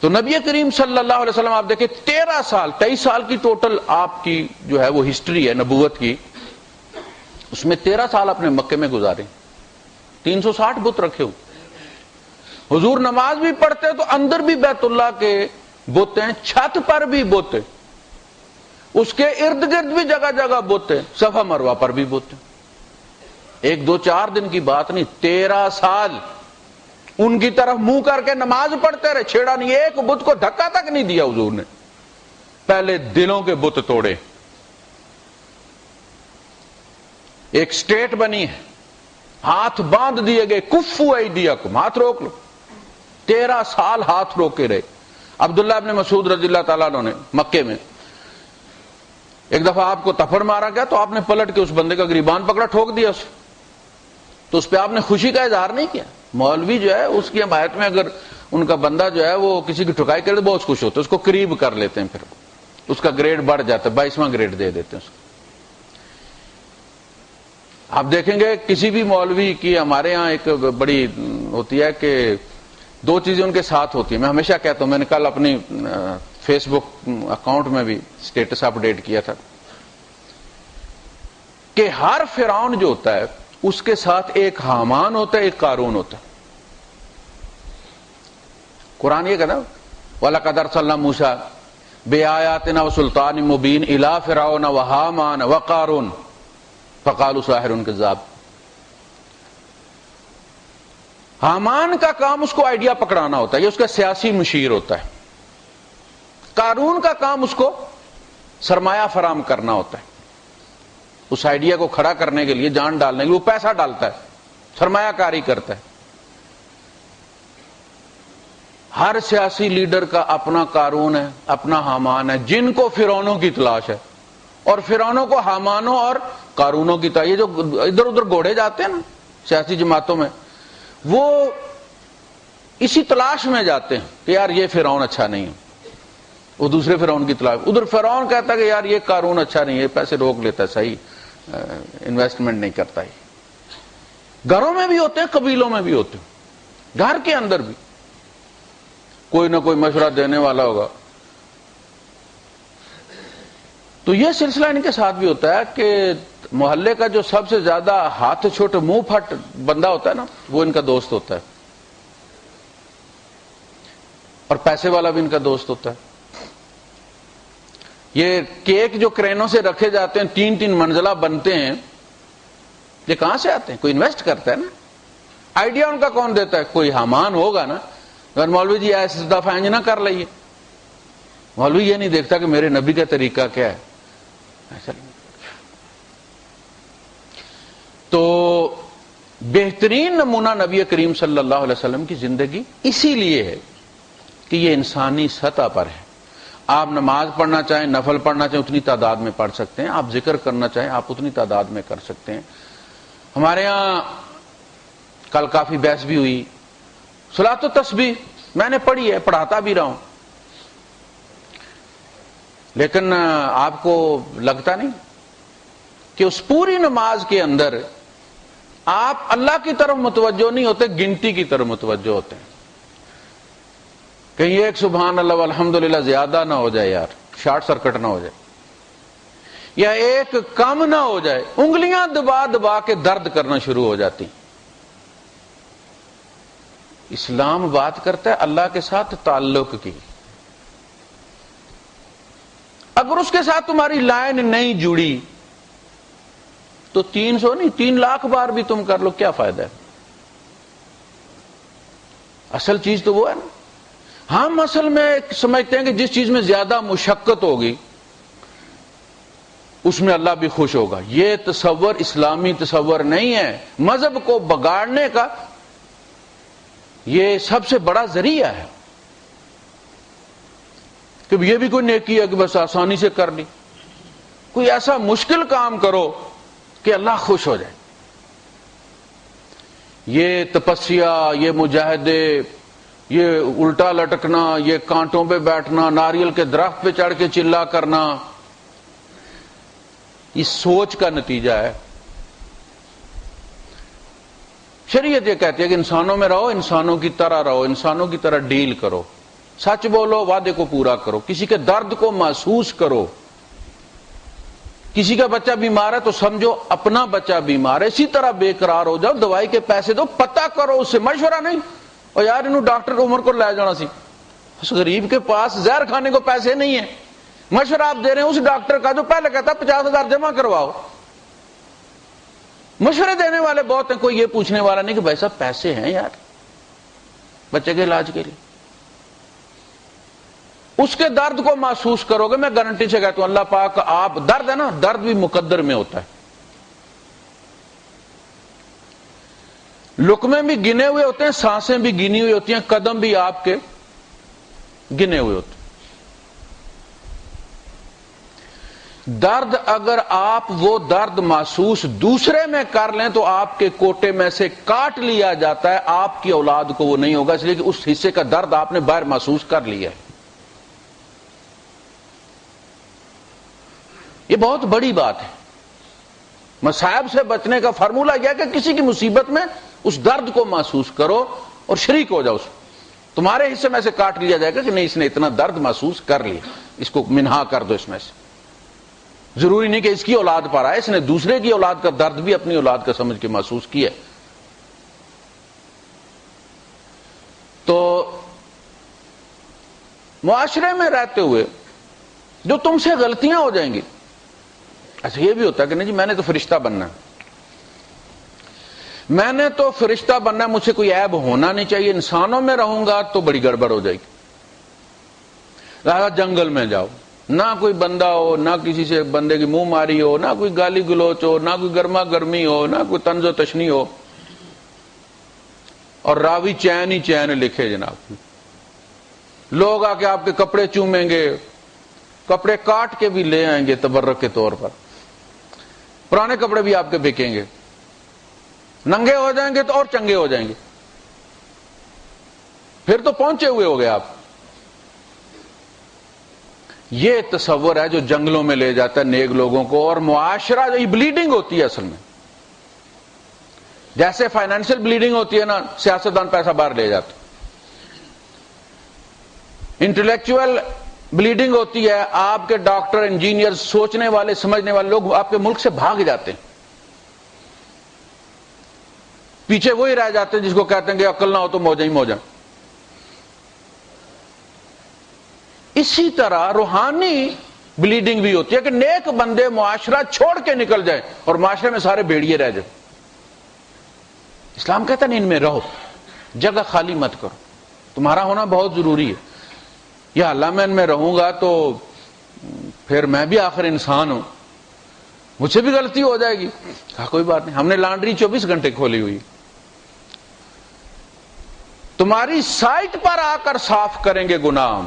تو نبی کریم صلی اللہ علیہ وسلم آپ دیکھیں 13 سال 23 سال کی ٹوٹل آپ کی جو ہے وہ ہسٹری ہے نبوت کی, اس میں 13 سال اپنے مکے میں گزارے, 360 بت رکھے ہو. حضور نماز بھی پڑھتے تو اندر بھی بیت اللہ کے بت ہیں, چھت پر بھی بت, اس کے ارد گرد بھی جگہ جگہ بت ہیں, صفا مروہ پر بھی بت ہیں. 1 2 4 دن کی بات نہیں, 13 سال ان کی طرف منہ کر کے نماز پڑھتے رہے, چھیڑا نہیں, ایک بت کو دھکا تک نہیں دیا حضور نے. پہلے دلوں کے بت توڑے, ایک سٹیٹ بنی ہے, ہاتھ باندھ دیے گئے, کفو ایدیکم, ہاتھ روک لو. 13 سال ہاتھ روکے رہے. عبداللہ ابن مسعود رضی اللہ تعالیٰ عنہ نے مکے میں ایک دفعہ آپ کو تھپڑ مارا گیا تو آپ نے پلٹ کے اس بندے کا گریبان پکڑا, ٹھوک دیا اسے, تو اس پہ آپ نے خوشی کا اظہار نہیں کیا. مولوی جو ہے اس کی حمایت میں اگر ان کا بندہ جو ہے وہ کسی کی ٹھکائی کرے تو بہت خوش ہوتے, اس کو قریب کر لیتے ہیں, پھر اس کا گریڈ بڑھ جاتا ہے, 22واں گریڈ دے دیتے ہیں اس کو. آپ دیکھیں گے کسی بھی مولوی کی, ہمارے ہاں ایک بڑی ہوتی ہے کہ 2 چیزیں ان کے ساتھ ہوتی ہیں. میں ہمیشہ کہتا ہوں, میں نے کل اپنی فیس بک اکاؤنٹ میں بھی سٹیٹس اپڈیٹ کیا تھا کہ ہر فرعون جو ہوتا ہے اس کے ساتھ ایک حامان ہوتا ہے, ایک قارون ہوتا ہے. قرآن یہ کہتا ہے وَلَقَدْ أَرْسَلْنَا مُوسَىٰ بِآيَاتِنَا وَسُلْطَانٍ مُبِينٍ إِلَىٰ فِرْعَوْنَ وَهَامَانَ وَقَارُونَ فَقَالُوا سَاحِرٌ كَذَّابٌ. حامان کا کام اس کو آئیڈیا پکڑانا ہوتا ہے, یہ اس کا سیاسی مشیر ہوتا ہے. قارون کا کام اس کو سرمایہ فراہم کرنا ہوتا ہے, اس آئیڈیا کو کھڑا کرنے کے لیے, جان ڈالنے کے لیے وہ پیسہ ڈالتا ہے, سرمایہ کاری کرتا ہے. ہر سیاسی لیڈر کا اپنا قارون ہے, اپنا حامان ہے, جن کو فرعونوں کی تلاش ہے, اور فرعونوں کو حامانوں اور قارونوں کی تلاش. یہ جو ادھر ادھر گھوڑے جاتے ہیں نا سیاسی جماعتوں میں, وہ اسی تلاش میں جاتے ہیں کہ یار یہ فرعون اچھا نہیں ہے, وہ دوسرے فرعون کی تلاش. ادھر فرعون کہتا ہے کہ یار یہ قارون اچھا نہیں ہے, پیسے روک لیتا ہے, صحیح انویسٹمنٹ نہیں کرتا ہے. گھروں میں بھی ہوتے ہیں, قبیلوں میں بھی ہوتے ہیں, گھر کے اندر بھی کوئی نہ کوئی مشورہ دینے والا ہوگا. تو یہ سلسلہ ان کے ساتھ بھی ہوتا ہے کہ محلے کا جو سب سے زیادہ ہاتھ چھوٹے منہ پھٹ بندہ ہوتا ہے نا, وہ ان کا دوست ہوتا ہے, اور پیسے والا بھی ان کا دوست ہوتا ہے. یہ کیک جو کرینوں سے رکھے جاتے ہیں 3-3 منزلہ بنتے ہیں, یہ کہاں سے آتے ہیں؟ کوئی انویسٹ کرتا ہے نا. آئیڈیا ان کا کون دیتا ہے؟ کوئی حامان ہوگا نا. اگر مولوی جی ایسے دفعہ انج نہ کر لئیے, مولوی یہ نہیں دیکھتا کہ میرے نبی کا طریقہ کیا ہے. تو بہترین نمونہ نبی کریم صلی اللہ علیہ وسلم کی زندگی اسی لیے ہے کہ یہ انسانی سطح پر ہے. آپ نماز پڑھنا چاہیں, نفل پڑھنا چاہیں, اتنی تعداد میں پڑھ سکتے ہیں. آپ ذکر کرنا چاہیں آپ اتنی تعداد میں کر سکتے ہیں. ہمارے ہاں کل کافی بحث بھی ہوئی. صلاۃ و تسبیح میں نے پڑھی ہے, پڑھاتا بھی رہا ہوں, لیکن آپ کو لگتا نہیں کہ اس پوری نماز کے اندر آپ اللہ کی طرف متوجہ نہیں ہوتے, گنتی کی طرف متوجہ ہوتے ہیں. کہیں ایک سبحان اللہ والحمدللہ زیادہ نہ ہو جائے یار, شارٹ سرکٹ نہ ہو جائے, یا ایک کم نہ ہو جائے. انگلیاں دبا دبا کے درد کرنا شروع ہو جاتی. اسلام بات کرتا ہے اللہ کے ساتھ تعلق کی. اگر اس کے ساتھ تمہاری لائن نہیں جڑی تو 300 نہیں 3 لاکھ بار بھی تم کر لو, کیا فائدہ ہے؟ اصل چیز تو وہ ہے نا. ہم اصل میں سمجھتے ہیں کہ جس چیز میں زیادہ مشقت ہوگی اس میں اللہ بھی خوش ہوگا. یہ تصور اسلامی تصور نہیں ہے. مذہب کو بگاڑنے کا یہ سب سے بڑا ذریعہ ہے کہ یہ بھی کوئی نیکی ہے کہ بس آسانی سے کر لی. کوئی ایسا مشکل کام کرو کہ اللہ خوش ہو جائے. یہ تپسیا, یہ مجاہدے, یہ الٹا لٹکنا, یہ کانٹوں پہ بیٹھنا, ناریل کے درخت پہ چڑھ کے چلا کرنا, یہ سوچ کا نتیجہ ہے. شریعت یہ کہتی ہے کہ انسانوں میں رہو, انسانوں کی طرح رہو, انسانوں کی طرح ڈیل کرو, سچ بولو, وعدے کو پورا کرو, کسی کے درد کو محسوس کرو. کسی کا بچہ بیمار ہے تو سمجھو اپنا بچہ بیمار ہے, اسی طرح بے قرار ہو جاؤ. دوائی کے پیسے دو, پتہ کرو, اس سے مشورہ نہیں. اور یار انہوں ڈاکٹر عمر کو لے جانا سی, اس غریب کے پاس زہر کھانے کو پیسے نہیں ہیں, مشورہ آپ دے رہے ہیں اس ڈاکٹر کا جو پہلے کہتا 50,000 جمع کرواؤ. مشورے دینے والے بہت ہیں, کوئی یہ پوچھنے والا نہیں کہ بھائی صاحب پیسے ہیں یار بچے کے علاج کے لیے. اس کے درد کو محسوس کرو گے. میں گارنٹی سے کہتا ہوں اللہ پاک, آپ درد ہے نا, درد بھی مقدر میں ہوتا ہے. لقمے بھی گنے ہوئے ہوتے ہیں، سانسیں بھی گنی ہوئی ہوتی ہیں، قدم بھی آپ کے گنے ہوئے ہوتے ہیں۔ درد اگر آپ وہ درد محسوس دوسرے میں کر لیں تو آپ کے کوٹے میں سے کاٹ لیا جاتا ہے، آپ کی اولاد کو وہ نہیں ہوگا، اس لیے کہ اس حصے کا درد آپ نے باہر محسوس کر لیا ہے۔ یہ بہت بڑی بات ہے۔ مصائب سے بچنے کا فارمولہ یہ ہے کہ کسی کی مصیبت میں اس درد کو محسوس کرو اور شریک ہو جاؤ، اس تمہارے حصے میں سے کاٹ لیا جائے گا کہ نہیں، اس نے اتنا درد محسوس کر لیا، اس کو منہا کر دو اس میں سے۔ ضروری نہیں کہ اس کی اولاد پر آئے، اس نے دوسرے کی اولاد کا درد بھی اپنی اولاد کا سمجھ کے محسوس کیا۔ تو معاشرے میں رہتے ہوئے جو تم سے غلطیاں ہو جائیں گی، اچھا یہ بھی ہوتا ہے کہ نہیں جی میں نے تو فرشتہ بننا ہے، میں نے تو فرشتہ بننا ہے، مجھ سے کوئی عیب ہونا نہیں چاہیے، انسانوں میں رہوں گا تو بڑی گڑبڑ ہو جائے گی، لہذا جنگل میں جاؤ، نہ کوئی بندہ ہو، نہ کسی سے بندے کی منہ ماری ہو، نہ کوئی گالی گلوچ ہو، نہ کوئی گرما گرمی ہو، نہ کوئی طنز و تشنی ہو، اور راوی چین ہی چین لکھے جناب۔ لوگ آ کے آپ کے کپڑے چومیں گے، کپڑے کاٹ کے بھی لے آئیں گے تبرک کے طور پر، پرانے کپڑے بھی آپ کے بکیں گے، ننگے ہو جائیں گے تو اور چنگے ہو جائیں گے، پھر تو پہنچے ہوئے ہو گئے آپ۔ یہ تصور ہے جو جنگلوں میں لے جاتا ہے نیک لوگوں کو، اور معاشرہ یہ بلیڈنگ ہوتی ہے اصل میں، جیسے فائنینشیل بلیڈنگ ہوتی ہے نا، سیاستدان پیسہ باہر لے جاتے، انٹلیکچوئل بلیڈنگ ہوتی ہے، آپ کے ڈاکٹر انجینئر سوچنے والے سمجھنے والے لوگ آپ کے ملک سے بھاگ جاتے ہیں، پیچھے وہی رہ جاتے ہیں جس کو کہتے ہیں کہ عقل نہ ہو تو موجیں ہی موجیں۔ اسی طرح روحانی بلیڈنگ بھی ہوتی ہے کہ نیک بندے معاشرہ چھوڑ کے نکل جائیں اور معاشرے میں سارے بھیڑیے رہ جائیں۔ اسلام کہتا نہیں ان میں رہو، جگہ خالی مت کرو، تمہارا ہونا بہت ضروری ہے۔ یا اللہ میں ان میں رہوں گا تو پھر میں بھی آخر انسان ہوں، مجھ سے بھی غلطی ہو جائے گی، کہا کوئی بات نہیں، ہم نے لانڈری 24 گھنٹے کھولی ہوئی، تمہاری سائٹ پر آ کر صاف کریں گے گناہ،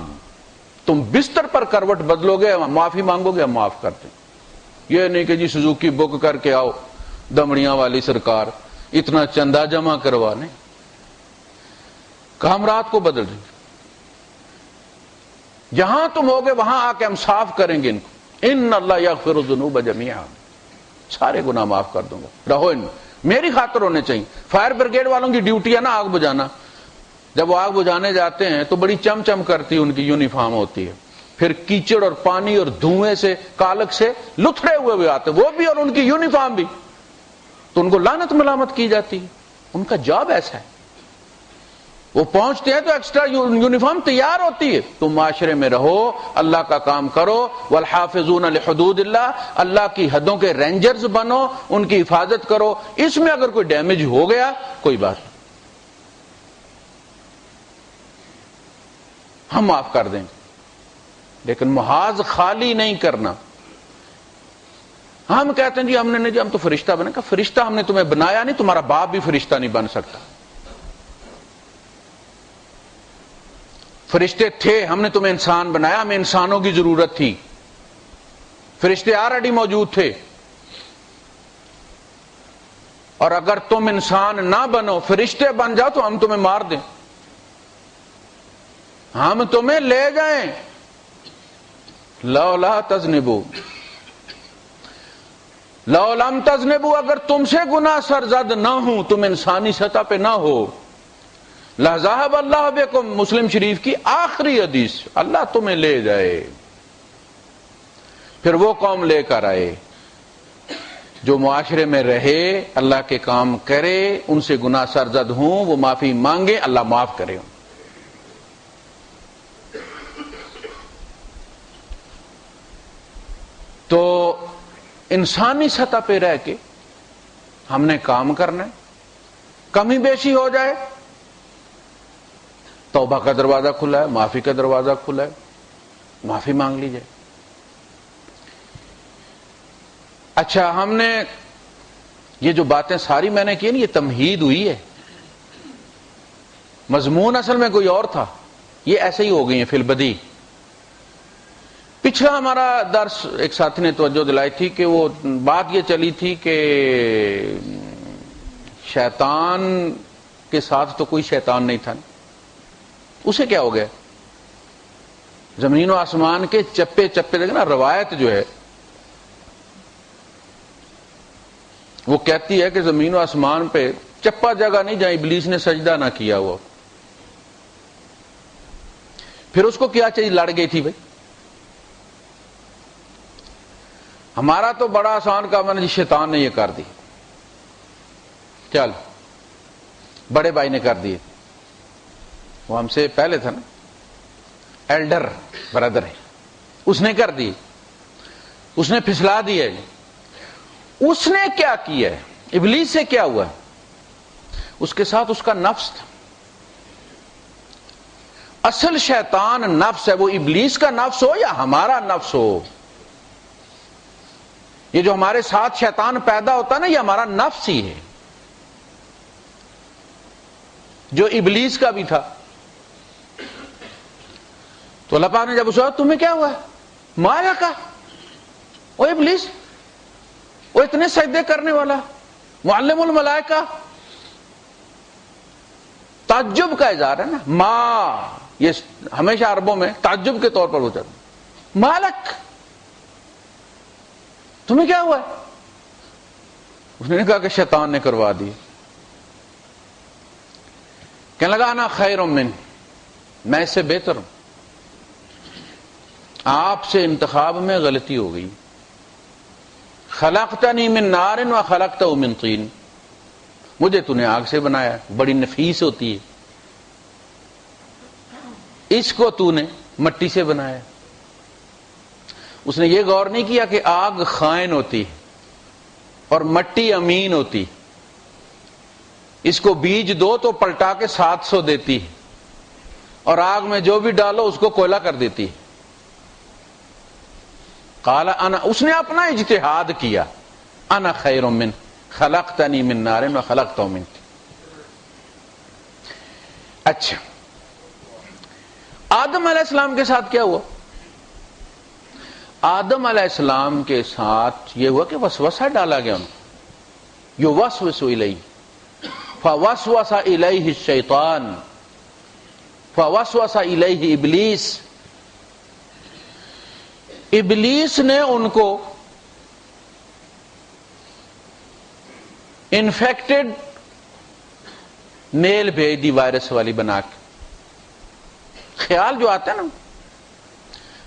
تم بستر پر کروٹ بدلو گے، معافی مانگو گے، ہم معاف کرتے ہیں۔ یہ نہیں کہ جی سزوکی بک کر کے آؤ دمڑیاں والی سرکار، اتنا چندہ جمع کروانے، ہم رات کو بدل دیں گے، جہاں تم ہوگے وہاں آ کے ہم صاف کریں گے ان کو، ان اللہ یغفر الذنوب جميعا، سارے گناہ معاف کر دوں گا، رہو ان میری خاطر ہونے چاہیے۔ فائر بریگیڈ والوں کی ڈیوٹی ہے نا آگ بجھانا، جب وہ آگ بجھانے جاتے ہیں تو بڑی چم چم کرتی ان کی یونیفارم ہوتی ہے، پھر کیچڑ اور پانی اور دھوئیں سے کالک سے لتھڑے ہوئے آتے، وہ بھی اور ان کی یونیفارم بھی، تو ان کو لعنت ملامت کی جاتی ہے۔ ان کا جاب ایسا ہے، وہ پہنچتے ہیں تو ایکسٹرا یونیفارم تیار ہوتی ہے۔ تم معاشرے میں رہو، اللہ کا کام کرو، والحافظون لحدود اللہ، اللہ کی حدوں کے رینجرز بنو، ان کی حفاظت کرو، اس میں اگر کوئی ڈیمیج ہو گیا کوئی بات نہیں، ہم معاف کر دیں گے، لیکن محاذ خالی نہیں کرنا۔ ہم کہتے ہیں جی ہم نے نہیں، جی ہم تو فرشتہ بنے، کہ فرشتہ ہم نے تمہیں بنایا نہیں، تمہارا باپ بھی فرشتہ نہیں بن سکتا، فرشتے تھے، ہم نے تمہیں انسان بنایا، ہمیں انسانوں کی ضرورت تھی، فرشتے آلریڈی موجود تھے، اور اگر تم انسان نہ بنو فرشتے بن جاؤ تو ہم تمہیں مار دیں، ہم تمہیں لے جائیں، لولا تذنبوا، لو لم تذنبوا، اگر تم سے گناہ سرزد نہ ہوں، تم انسانی سطح پہ نہ ہو، لذهب اللہ بکم، مسلم شریف کی آخری حدیث، اللہ تمہیں لے جائے۔ پھر وہ قوم لے کر آئے جو معاشرے میں رہے، اللہ کے کام کرے، ان سے گناہ سرزد ہوں، وہ معافی مانگے، اللہ معاف کرے۔ تو انسانی سطح پہ رہ کے ہم نے کام کرنا ہے، کمی بیشی ہو جائے توبہ کا دروازہ کھلا ہے، معافی کا دروازہ کھلا ہے، معافی مانگ لی جائے۔ اچھا، ہم نے یہ جو باتیں ساری میں نے کی نا، یہ تمہید ہوئی ہے، مضمون اصل میں کوئی اور تھا. یہ ایسے ہی ہو گئی ہیں فی البدی. پچھلا ہمارا درس ایک ساتھی نے توجہ دلائی تھی کہ وہ بات یہ چلی تھی کہ شیطان کے ساتھ تو کوئی شیطان نہیں تھا. اسے کیا ہو گیا؟ زمین و آسمان کے چپے چپے دیکھیں نا. روایت جو ہے وہ کہتی ہے کہ زمین و آسمان پہ چپا جگہ نہیں جہاں ابلیس نے سجدہ نہ کیا ہوا. پھر اس کو کیا چیز لڑ گئی تھی بھائی؟ ہمارا تو بڑا آسان کام ہے جی، شیطان نے یہ کر دی. چل بڑے بھائی نے کر دیے، وہ ہم سے پہلے تھا نا، ایلڈر برادر ہے، اس نے کر دی، اس نے پھسلا دی ہے. اس نے کیا کیا ہے؟ ابلیس سے کیا ہوا؟ اس کے ساتھ اس کا نفس تھا. اصل شیطان نفس ہے، وہ ابلیس کا نفس ہو یا ہمارا نفس ہو. یہ جو ہمارے ساتھ شیطان پیدا ہوتا ہے نا، یہ ہمارا نفس ہی ہے، جو ابلیس کا بھی تھا. تو اللہ پاک نے جب اسے تمہیں کیا ہوا ہے؟ مایا کا او ابلیس، وہ اتنے سجدے کرنے والا معلم الملائکہ. تعجب کا اظہار ہے نا. ما یہ ہمیشہ عربوں میں تعجب کے طور پر ہوتا ہے. مالک، تمہیں کیا ہوا ہے؟ اس نے کہا کہ شیطان نے کروا دی. کہنے لگا انا خیر من، میں اس سے بہتر ہوں. آپ سے انتخاب میں غلطی ہو گئی. خلقتنی من نار و خلقتہ من طین، مجھے تو نے آگ سے بنایا، بڑی نفیس ہوتی ہے. اس کو تو نے مٹی سے بنایا. اس نے یہ غور نہیں کیا کہ آگ خائن ہوتی اور مٹی امین ہوتی. اس کو بیج دو تو پلٹا کے 700 دیتی اور آگ میں جو بھی ڈالو اس کو کوئلہ کر دیتی. قال انا، اس نے اپنا اجتہاد کیا. انا خیر من خلقتنی من نار و خلقتہ من طین. اچھا، آدم علیہ السلام کے ساتھ کیا ہوا؟ آدم علیہ السلام کے ساتھ یہ ہوا کہ وسوسہ ڈالا گیا ان کو. یوسوس الیہ فوسوس الیہ الشیطان فوسوس الیہ ابلیس. ابلیس نے ان کو انفیکٹڈ میل بھیج دی، وائرس والی بنا کے. خیال جو آتا ہے نا،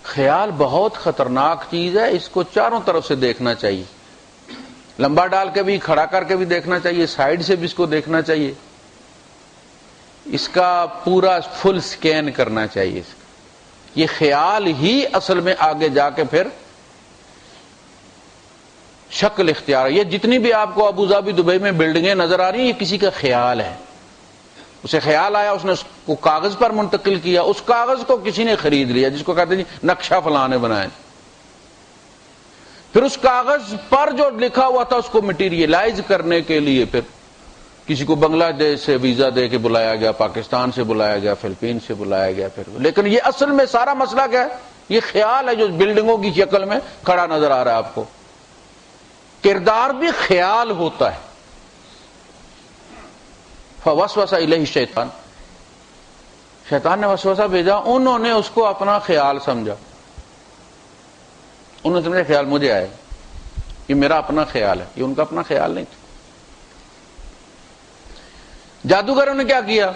خیال بہت خطرناک چیز ہے. اس کو چاروں طرف سے دیکھنا چاہیے. لمبا ڈال کے بھی، کھڑا کر کے بھی دیکھنا چاہیے، سائیڈ سے بھی اس کو دیکھنا چاہیے. اس کا پورا فل سکین کرنا چاہیے. یہ خیال ہی اصل میں آگے جا کے پھر شکل اختیار. یہ جتنی بھی آپ کو ابوظہبی، دبئی میں بلڈنگیں نظر آ رہی ہیں، یہ کسی کا خیال ہے. اسے خیال آیا، اس نے اس کو کاغذ پر منتقل کیا. اس کاغذ کو کسی نے خرید لیا، جس کو کہتے ہیں نقشہ فلاں نے بنایا. پھر اس کاغذ پر جو لکھا ہوا تھا اس کو مٹیریلائز کرنے کے لیے پھر کسی کو بنگلہ دیش سے ویزا دے کے بلایا گیا، پاکستان سے بلایا گیا، فلپین سے بلایا گیا. پھر لیکن یہ اصل میں سارا مسئلہ کیا ہے؟ یہ خیال ہے جو بلڈنگوں کی شکل میں کھڑا نظر آ رہا ہے آپ کو. کردار بھی خیال ہوتا ہے. فوسوس الیہ الشیطان، شیطان نے وسوسہ بھیجا. انہوں نے اس کو اپنا خیال سمجھا. انہوں نے سمجھا خیال مجھے آئے، یہ میرا اپنا خیال ہے. یہ ان کا اپنا خیال نہیں تھا. جادوگروں نے کیا کیا؟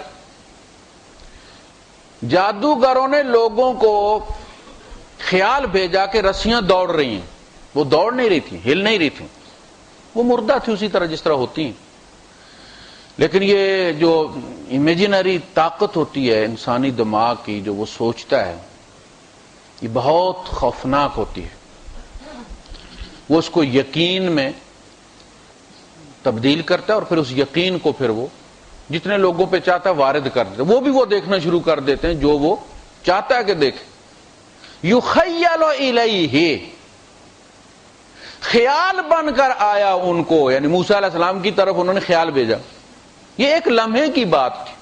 جادوگروں نے لوگوں کو خیال بھیجا کہ رسیاں دوڑ رہی ہیں. وہ دوڑ نہیں رہی تھی، ہل نہیں رہی تھی، وہ مردہ تھی اسی طرح جس طرح ہوتی ہیں. لیکن یہ جو امیجنری طاقت ہوتی ہے انسانی دماغ کی، جو وہ سوچتا ہے، یہ بہت خوفناک ہوتی ہے. وہ اس کو یقین میں تبدیل کرتا ہے اور پھر اس یقین کو پھر وہ جتنے لوگوں پہ چاہتا ہے وارد کر دیتا ہے. وہ بھی وہ دیکھنا شروع کر دیتے ہیں جو وہ چاہتا ہے کہ دیکھے. یخیل الیہ، خیال بن کر آیا ان کو، یعنی موسیٰ علیہ السلام کی طرف انہوں نے خیال بھیجا. یہ ایک لمحے کی بات تھی.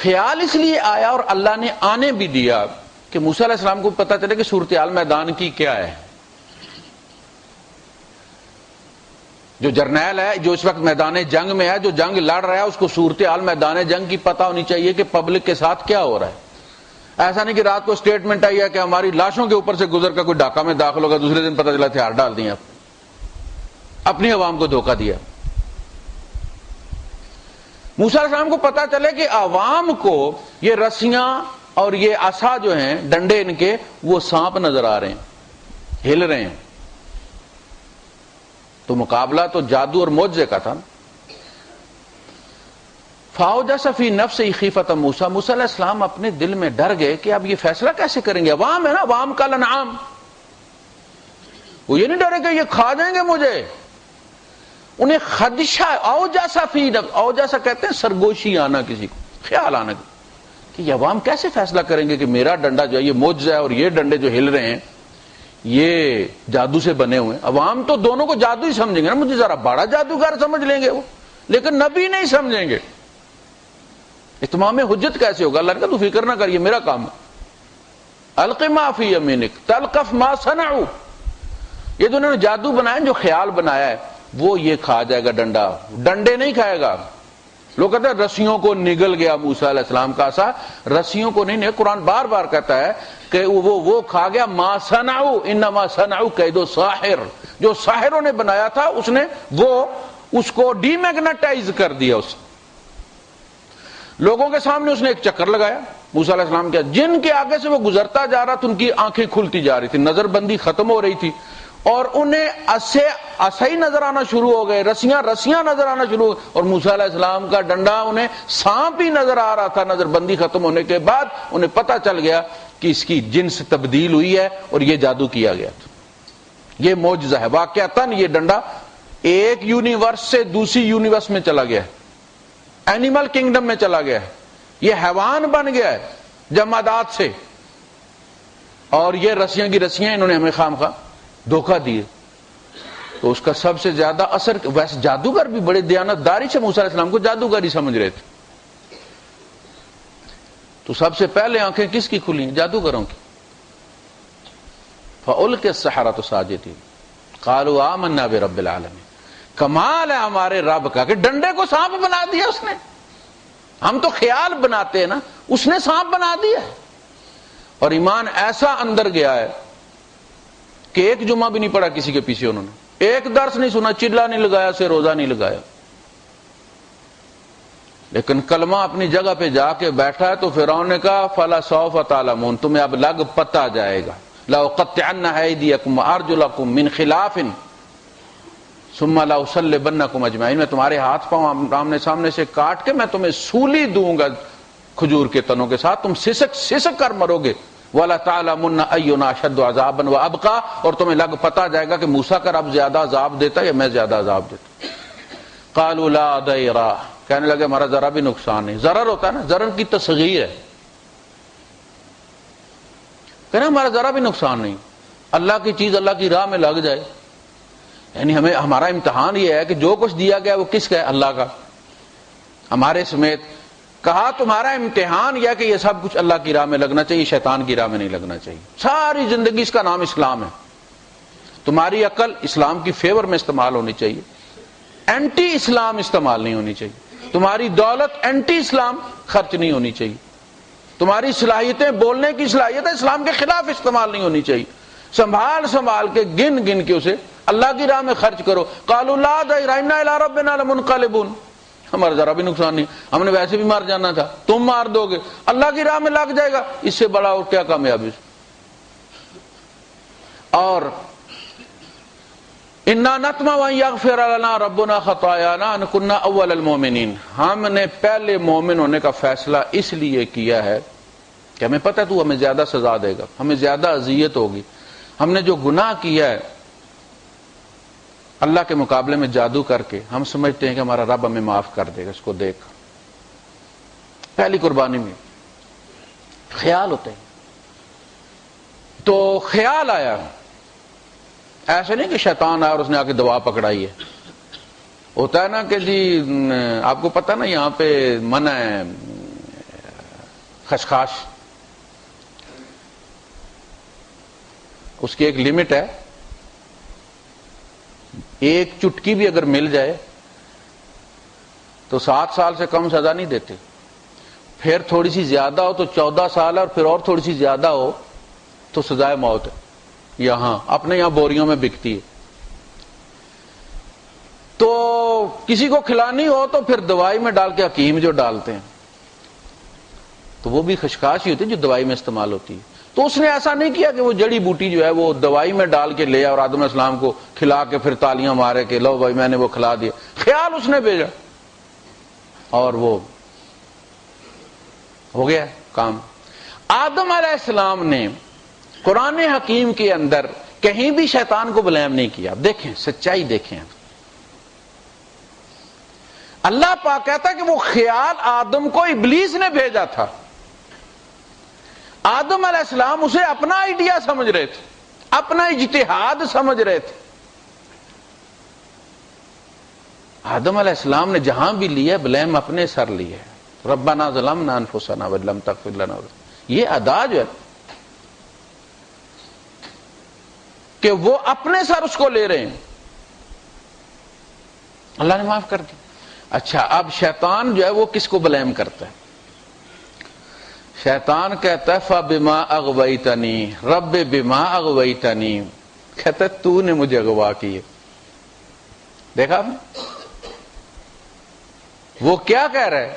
خیال اس لیے آیا اور اللہ نے آنے بھی دیا کہ موسیٰ علیہ السلام کو پتہ چلے کہ صورتحال میدان کی کیا ہے. جو جرنیل ہے جو اس وقت میدان جنگ میں ہے، جو جنگ لڑ رہا ہے، اس کو صورتحال میدان جنگ کی پتہ ہونی چاہیے کہ پبلک کے ساتھ کیا ہو رہا ہے. ایسا نہیں کہ رات کو اسٹیٹمنٹ آئی ہے کہ ہماری لاشوں کے اوپر سے گزر کر کوئی ڈھاکہ میں داخل ہوگا، دوسرے دن پتہ چلا ہتھیار ڈال دیا، اپنی عوام کو دھوکہ دیا. موسیٰ علیہ السلام کو پتہ چلے کہ عوام کو یہ رسیاں اور یہ عصا جو ہیں، ڈنڈے ان کے، وہ سانپ نظر آ رہے ہیں، ہل رہے ہیں. تو مقابلہ تو جادو اور معجزے کا تھا. فاوجس فی نفسہ خیفۃ موسیٰ، موسیٰ علیہ السلام اپنے دل میں ڈر گئے کہ اب یہ فیصلہ کیسے کریں گے. عوام ہے نا، عوام کا الانعام، وہ یہ نہیں ڈرے کہ یہ کھا جائیں گے مجھے. انہیں خدشہ، اوجسا فی نفس، اوجسا کہتے ہیں سرگوشی آنا، کسی کو خیال آنا کہ یہ عوام کیسے فیصلہ کریں گے کہ میرا ڈنڈا جو ہے یہ معجزہ ہے اور یہ ڈنڈے جو ہل رہے ہیں یہ جادو سے بنے ہوئے ہیں. عوام تو دونوں کو جادو ہی سمجھیں گے نا، مجھے ذرا بڑا جادوگر سمجھ لیں گے وہ، لیکن نبی نہیں سمجھیں گے. اتمام حجت کیسے ہوگا؟ اللہ نے کہا تو فکر نہ کر، یہ میرا کام ہے. الق ما فی یمینک تلقف ما صنعوا، یہ جو انہوں نے جادو بنایا، جو خیال بنایا ہے، وہ یہ کھا جائے گا ڈنڈا، ڈنڈے نہیں کھائے گا. لوگ کہتے ہیں رسیوں کو نگل گیا موسیٰ علیہ السلام کا عصا، رسیوں کو نہیں، قرآن بار بار کہتا ہے کہ وہ کھا گیا ما صنعوا انما صنعوا کید ساحر، جو ساحروں نے بنایا تھا اس نے وہ اس کو ڈی میگنیٹائز کر دیا. اس لوگوں کے سامنے اس نے ایک چکر لگایا موسیٰ علیہ السلام کے، جن کے آگے سے وہ گزرتا جا رہا تھا ان کی آنکھیں کھلتی جا رہی تھی، نظر بندی ختم ہو رہی تھی، اور انہیں عصائی نظر آنا شروع ہو گئے، رسیاں نظر آنا شروع ہو گئے، اور موسیٰ علیہ السلام کا ڈنڈا انہیں سانپ ہی نظر آ رہا تھا. نظر بندی ختم ہونے کے بعد انہیں پتہ چل گیا کہ اس کی جنس تبدیل ہوئی ہے اور یہ جادو کیا گیا تھا. یہ معجزہ ہے. واقعتاً یہ ڈنڈا ایک یونیورس سے دوسری یونیورس میں چلا گیا ہے، اینیمل کنگڈم میں چلا گیا ہے، یہ حیوان بن گیا ہے جمادات سے، اور یہ رسیاں کی رسیاں انہوں نے ہمیں خام خواہ دھوکہ دیے. تو اس کا سب سے زیادہ اثر، ویسے جادوگر بھی بڑے دیانتداری سے موسیٰ علیہ السلام کو جادوگر ہی سمجھ رہے تھے. تو سب سے پہلے آنکھیں کس کی کھلی؟ جادوگروں کی. فَأُلْقِيَ السَّحَرَةُ سَاجِدِينَ قَالُوا آمَنَّا بِرَبِّ الْعَالَمِينَ. کمال ہے ہمارے رب کا کہ ڈنڈے کو سانپ بنا دیا اس نے. ہم تو خیال بناتے ہیں نا، اس نے سانپ بنا دیا. اور ایمان ایسا اندر گیا ہے کہ ایک جمعہ بھی نہیں پڑا کسی کے پیچھے انہوں نے، ایک درس نہیں سنا، چلا نہیں لگایا، سے روزہ نہیں لگایا، لیکن کلمہ اپنی جگہ پہ جا کے بیٹھا ہے. تو فرعون نے کہا فَلَسَوْفَ تَعْلَمُونَ، تمہیں اب لگ پتہ جائے گا. لَأُقَطِّعَنَّ أَيْدِيَكُمْ وَأَرْجُلَكُمْ مِنْ خِلَافٍ ثُمَّ لَأُصَلِّبَنَّكُمْ أَجْمَعِينَ، میں تمہارے ہاتھ پاؤں آمنے سامنے سے کاٹ کے میں تمہیں سولی دوں گا کھجور کے تنوں کے ساتھ، تم سسک کر مرو گے. وَلَا تَعْلَمُنَّ أَيُّنَا أَشَدُّ عَذَابًا وَأَبْقَىٰ، اور تمہیں لگ پتہ جائے گا کہ موسیٰ کا رب زیادہ عذاب دیتا ہے یا میں زیادہ عذاب دیتا. قَالُوا لَا ضَيْرَ، کہنے لگے ہمارا ذرا بھی نقصان نہیں. ضرر ہوتا ہے نا، ضرر کی تصغیر ہے، کہنا ہمارا ذرا بھی نقصان نہیں. اللہ کی چیز اللہ کی راہ میں لگ جائے، یعنی ہمارا امتحان یہ ہے کہ جو کچھ دیا گیا وہ کس کا ہے؟ اللہ کا، ہمارے سمیت. کہا تمہارا امتحان یہ کہ یہ سب کچھ اللہ کی راہ میں لگنا چاہیے، شیطان کی راہ میں نہیں لگنا چاہیے. ساری زندگی اس کا نام اسلام ہے. تمہاری عقل اسلام کی فیور میں استعمال ہونی چاہیے، اینٹی اسلام استعمال نہیں ہونی چاہیے. تمہاری دولت اینٹی اسلام خرچ نہیں ہونی چاہیے. تمہاری صلاحیتیں، بولنے کی صلاحیتیں اسلام کے خلاف استعمال نہیں ہونی چاہیے. سنبھال کے گن کے اسے اللہ کی راہ میں خرچ کرو. قالوا لا ضير انا الى ربنا لمنقلبون، ہمارا ذرا بھی نقصان نہیں، ہم نے ویسے بھی مار جانا تھا، تم مار دو گے، اللہ کی راہ میں لگ جائے گا، اس سے بڑا اور کیا کامیابی. اور انا نطمع ان یغفر لنا ربنا خطایانا ان كنا اول المؤمنین، ہم نے پہلے مومن ہونے کا فیصلہ اس لیے کیا ہے کہ ہمیں پتہ ہے تو ہمیں زیادہ سزا دے گا، ہمیں زیادہ اذیت ہوگی. ہم نے جو گناہ کیا ہے اللہ کے مقابلے میں جادو کر کے، ہم سمجھتے ہیں کہ ہمارا رب ہمیں معاف کر دے گا. اس کو دیکھ پہلی قربانی میں خیال ہوتے ہیں. تو خیال آیا، ایسے نہیں کہ شیطان آیا اور اس نے آ کے دوا پکڑائی ہے. ہوتا ہے نا کہ جی آپ کو پتہ نا یہاں پہ منع ہے خشخاش، اس کی ایک لمٹ ہے، ایک چٹکی بھی اگر مل جائے تو 7 سال سے کم سزا نہیں دیتے، پھر تھوڑی سی زیادہ ہو تو 14 سال اور پھر اور تھوڑی سی زیادہ ہو تو سزائے موت ہے. یہاں اپنے یہاں بوریوں میں بکتی ہے. تو کسی کو کھلانی ہو تو پھر دوائی میں ڈال کے، حکیم جو ڈالتے ہیں تو وہ بھی خشخاش ہی ہوتی ہے جو دوائی میں استعمال ہوتی ہے. تو اس نے ایسا نہیں کیا کہ وہ جڑی بوٹی جو ہے وہ دوائی میں ڈال کے لے اور آدم علیہ السلام کو کھلا کے پھر تالیاں مارے کہ لو بھائی میں نے وہ کھلا دیا. خیال اس نے بھیجا اور وہ ہو گیا کام. آدم علیہ السلام نے قرآن حکیم کے اندر کہیں بھی شیطان کو بلیم نہیں کیا. دیکھیں سچائی دیکھیں، اللہ پاک کہتا کہ وہ خیال آدم کو ابلیس نے بھیجا تھا. آدم علیہ السلام اسے اپنا آئیڈیا سمجھ رہے تھے، اپنا اجتہاد سمجھ رہے تھے. آدم علیہ السلام نے جہاں بھی لیا بلیم اپنے سر لیا ہے. ربنا ظلمنا انفسنا وان لم تغفر لنا، یہ ادا جو ہے کہ وہ اپنے سر اس کو لے رہے ہیں. اللہ نے معاف کر دی. اچھا اب شیطان جو ہے وہ کس کو بلیم کرتا ہے؟ شیطان کہتا ہے فبما اغویتنی رب بما اغویتنی، کہتا ہے تو نے مجھے اغوا کیے. دیکھا آپ نے وہ کیا کہہ رہا ہے؟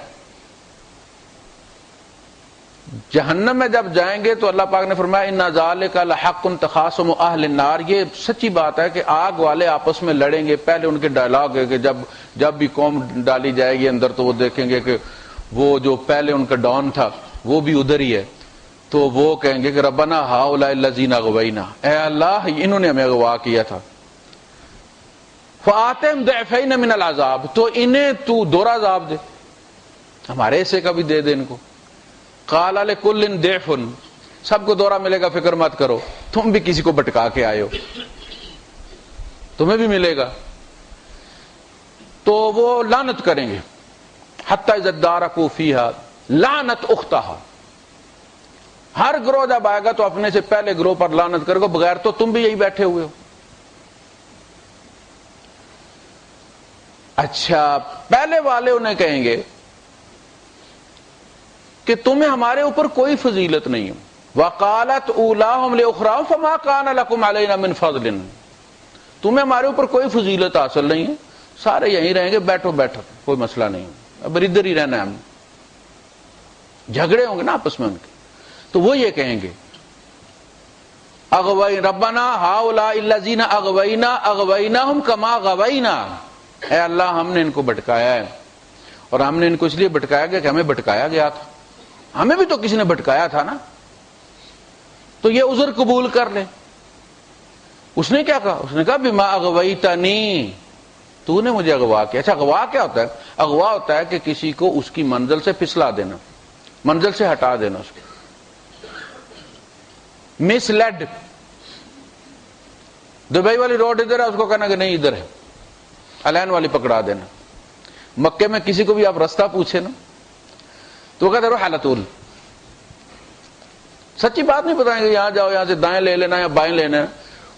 جہنم میں جب جائیں گے تو اللہ پاک نے فرمایا ان ذالک لحق تخاصم اہل النار، یہ سچی بات ہے کہ آگ والے آپس میں لڑیں گے. پہلے ان کے ڈائلاگ ہے کہ جب بھی قوم ڈالی جائے گی اندر تو وہ دیکھیں گے کہ وہ جو پہلے ان کا ڈان تھا وہ بھی ادھر ہی ہے، تو وہ کہیں گے کہ ربنا ہؤلاء الذین اغوینا، اے اللہ انہوں نے ہمیں اغوا کیا تھا. فآتہم ضعفین من العذاب، تو انہیں تو دوہرا عذاب دے، ہمارے حصے کا بھی دے دے ان کو. قال لکل ضعف، سب کو دوہرا ملے گا، فکر مت کرو. تم بھی کسی کو بٹکا کے آئے ہو، تمہیں بھی ملے گا. تو وہ لعنت کریں گے. حتی اذا ادارکوا فیہا لعنت اختہا، ہر گروہ جب آئے گا تو اپنے سے پہلے گروہ پر لعنت کرے گا، بغیر تو تم بھی یہی بیٹھے ہوئے ہو. اچھا پہلے والے انہیں کہیں گے کہ تمہیں ہمارے اوپر کوئی فضیلت نہیں ہے. وقالت اولاہم لاخراہم فما کان لکم علینا من فضل، تمہیں ہمارے اوپر کوئی فضیلت حاصل نہیں ہے، سارے یہیں رہیں گے، بیٹھو بیٹھو کوئی مسئلہ نہیں، اب ادھر ہی رہنا ہے. ہم جھگڑے ہوں گے نا آپس میں ان کے. تو وہ یہ کہیں گے اغوی ربنا ہؤلاء الذین اغوینا اغویناہم کما غوینا، اے اللہ ہم نے ان کو بھٹکایا ہے، اور ہم نے ان کو اس لیے بھٹکایا گیا کہ ہمیں بھٹکایا گیا تھا، ہمیں بھی تو کسی نے بھٹکایا تھا نا. تو یہ عذر قبول کر لے. اس نے کیا کہا؟ اس نے کہا بما اغویتنی، تو نے مجھے اغوا کیا. اچھا اغوا کیا ہوتا ہے؟ اغوا ہوتا ہے کہ کسی کو اس کی منزل سے پھسلا دینا، منزل سے ہٹا دینا اس کو. مس لیڈ، دبئی والی روڈ ادھر ہے، اس کو کہنا کہ نہیں ادھر ہے، الین والی پکڑا دینا. مکے میں کسی کو بھی آپ رستہ پوچھے نا تو وہ کہتے روح علی طول، سچی بات نہیں بتائیں گے یہاں جاؤ، یہاں سے دائیں لے لینا یا بائیں لینا.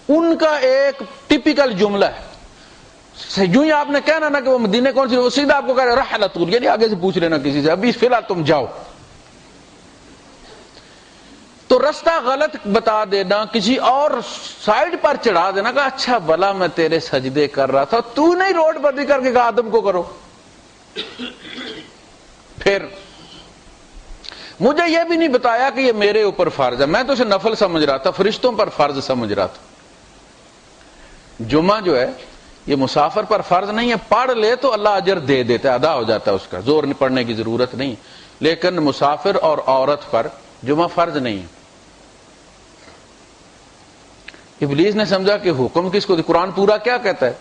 ان کا ایک ٹپیکل جملہ ہے، یوں ہی آپ نے کہنا نا کہ وہ مدینے کون سی، وہ سیدھا آپ کو کہہ رہے روح علی طول، یعنی آگے سے پوچھ لینا کسی سے، ابھی فی الحال تم جاؤ. تو رستہ غلط بتا دینا، کسی اور سائڈ پر چڑھا دینا کہ اچھا بلا میں تیرے سجدے کر رہا تھا، تو نہیں روڈ بدی کر کے کہا آدم کو کرو. پھر مجھے یہ بھی نہیں بتایا کہ یہ میرے اوپر فرض ہے، میں تو اسے نفل سمجھ رہا تھا، فرشتوں پر فرض سمجھ رہا تھا. جمعہ جو ہے یہ مسافر پر فرض نہیں ہے، پڑھ لے تو اللہ اجر دے دیتا ہے، ادا ہو جاتا ہے اس کا، زور پڑھنے کی ضرورت نہیں. لیکن مسافر اور عورت پر جمعہ فرض نہیں ہے. ابلیس نے سمجھا کہ حکم کس کو، قرآن پورا کیا کہتا ہے؟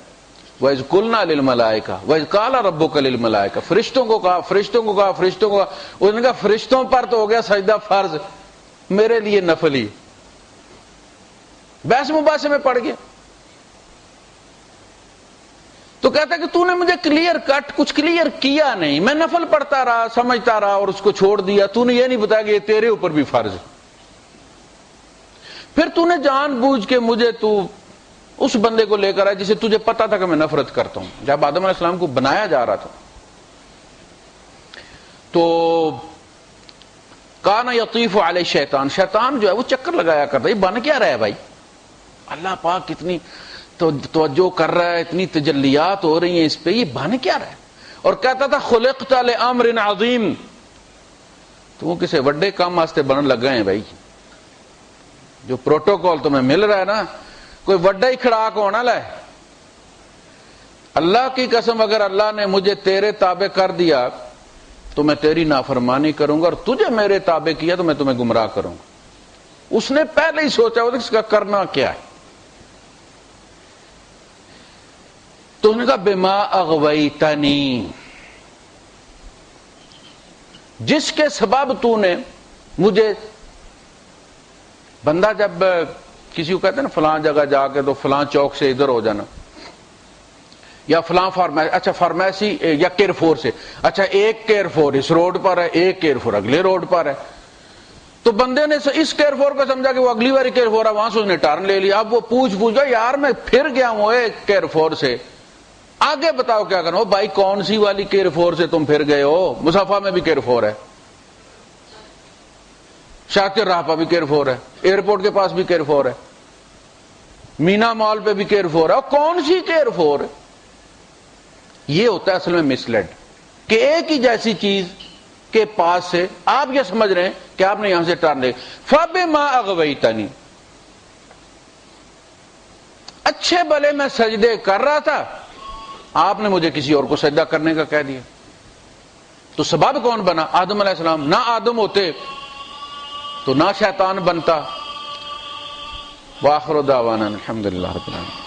وَإِذْ قُلْنَا لِلْمَلَائِكَةِ وَإِذْ قَالَ رَبُّكَ لِلْمَلَائِكَةِ، فرشتوں کو کہا، فرشتوں کو کہا، فرشتوں کو کہا. اس نے کہا فرشتوں پر تو ہو گیا سجدہ فرض، میرے لیے نفلی. بحث مباحثے میں پڑ گیا. تو کہتا ہے کہ تو نے مجھے کلیئر کٹ کچھ کلیئر کیا نہیں، میں نفل پڑھتا رہا، سمجھتا رہا اور اس کو چھوڑ دیا، تو نے یہ نہیں بتایا کہ یہ تیرے اوپر بھی فرض ہے۔ پھر تو نے جان بوجھ کے مجھے تو اس بندے کو لے کر آیا جسے تجھے پتا تھا کہ میں نفرت کرتا ہوں۔ جب آدم علیہ السلام کو بنایا جا رہا تھا تو کانا یطیف علیہ شیطان، شیطان جو ہے وہ چکر لگایا کرتا ہے، یہ بن کیا رہا ہے بھائی؟ اللہ پاک کتنی توجہ کر رہا ہے، اتنی تجلیات ہو رہی ہیں اس پہ، یہ بن کیا رہا ہے؟ اور کہتا تھا خلقت لامر عظیم، تو وہ کسی وڈے کام واسطے بنن لگ گئے ہیں بھائی۔ جو پروٹوکول تمہیں مل رہا ہے نا، کوئی وڈا ہی کھڑاک ہونا لائے۔ اللہ کی قسم اگر اللہ نے مجھے تیرے تابع کر دیا تو میں تیری نافرمانی کروں گا، اور تجھے میرے تابع کیا تو میں تمہیں گمراہ کروں گا۔ اس نے پہلے ہی سوچا ہوتا اس کا کرنا کیا ہے۔ تو انہوں نے کہا بما اغویتنی، جس کے سبب تو نے مجھے، بندہ جب کسی کو کہتے ہیں نا فلاں جگہ جا کے تو فلاں چوک سے ادھر ہو جانا، یا فلاں فارمیسی، اچھا فارمیسی یا کیئر فور سے، اچھا ایک کیئر فور اس روڈ پر ہے، ایک کیئر فور اگلے روڈ پر ہے، تو بندے نے اس کیئر فور کو سمجھا کہ وہ اگلی بار کیئر فور ہے، وہاں سے اس نے ٹرن لے لیا۔ اب وہ پوچھ یار میں پھر گیا ہوں ایک کیئر فور سے، آگے بتاؤ کیا کرنا ہو بھائی، کون سی والی کیئر فور سے تم پھر گئے ہو؟ مصطفیٰ میں بھی کیئر فور ہے، شاکر راہ پر بھی کیئر فور ہے، ایئرپورٹ کے پاس بھی کیئر فور ہے، مینا مال پہ بھی کیئر فور ہے، اور کون سی کیئر فور ہے؟ یہ ہوتا ہے اصل میں مسلیڈ، کہ ایک ہی جیسی چیز کے پاس سے آپ یہ سمجھ رہے ہیں کہ آپ نے یہاں سے ٹرن لے۔ فَبِمَا أَغْوَيْتَنِي، اچھے بھلے میں سجدے کر رہا تھا، آپ نے مجھے کسی اور کو سجدہ کرنے کا کہہ دیا۔ تو سبب کون بنا؟ آدم علیہ السلام۔ نہ آدم ہوتے تو نہ شیطان بنتا۔ وآخر دعوانا الحمدللہ رب العالمین۔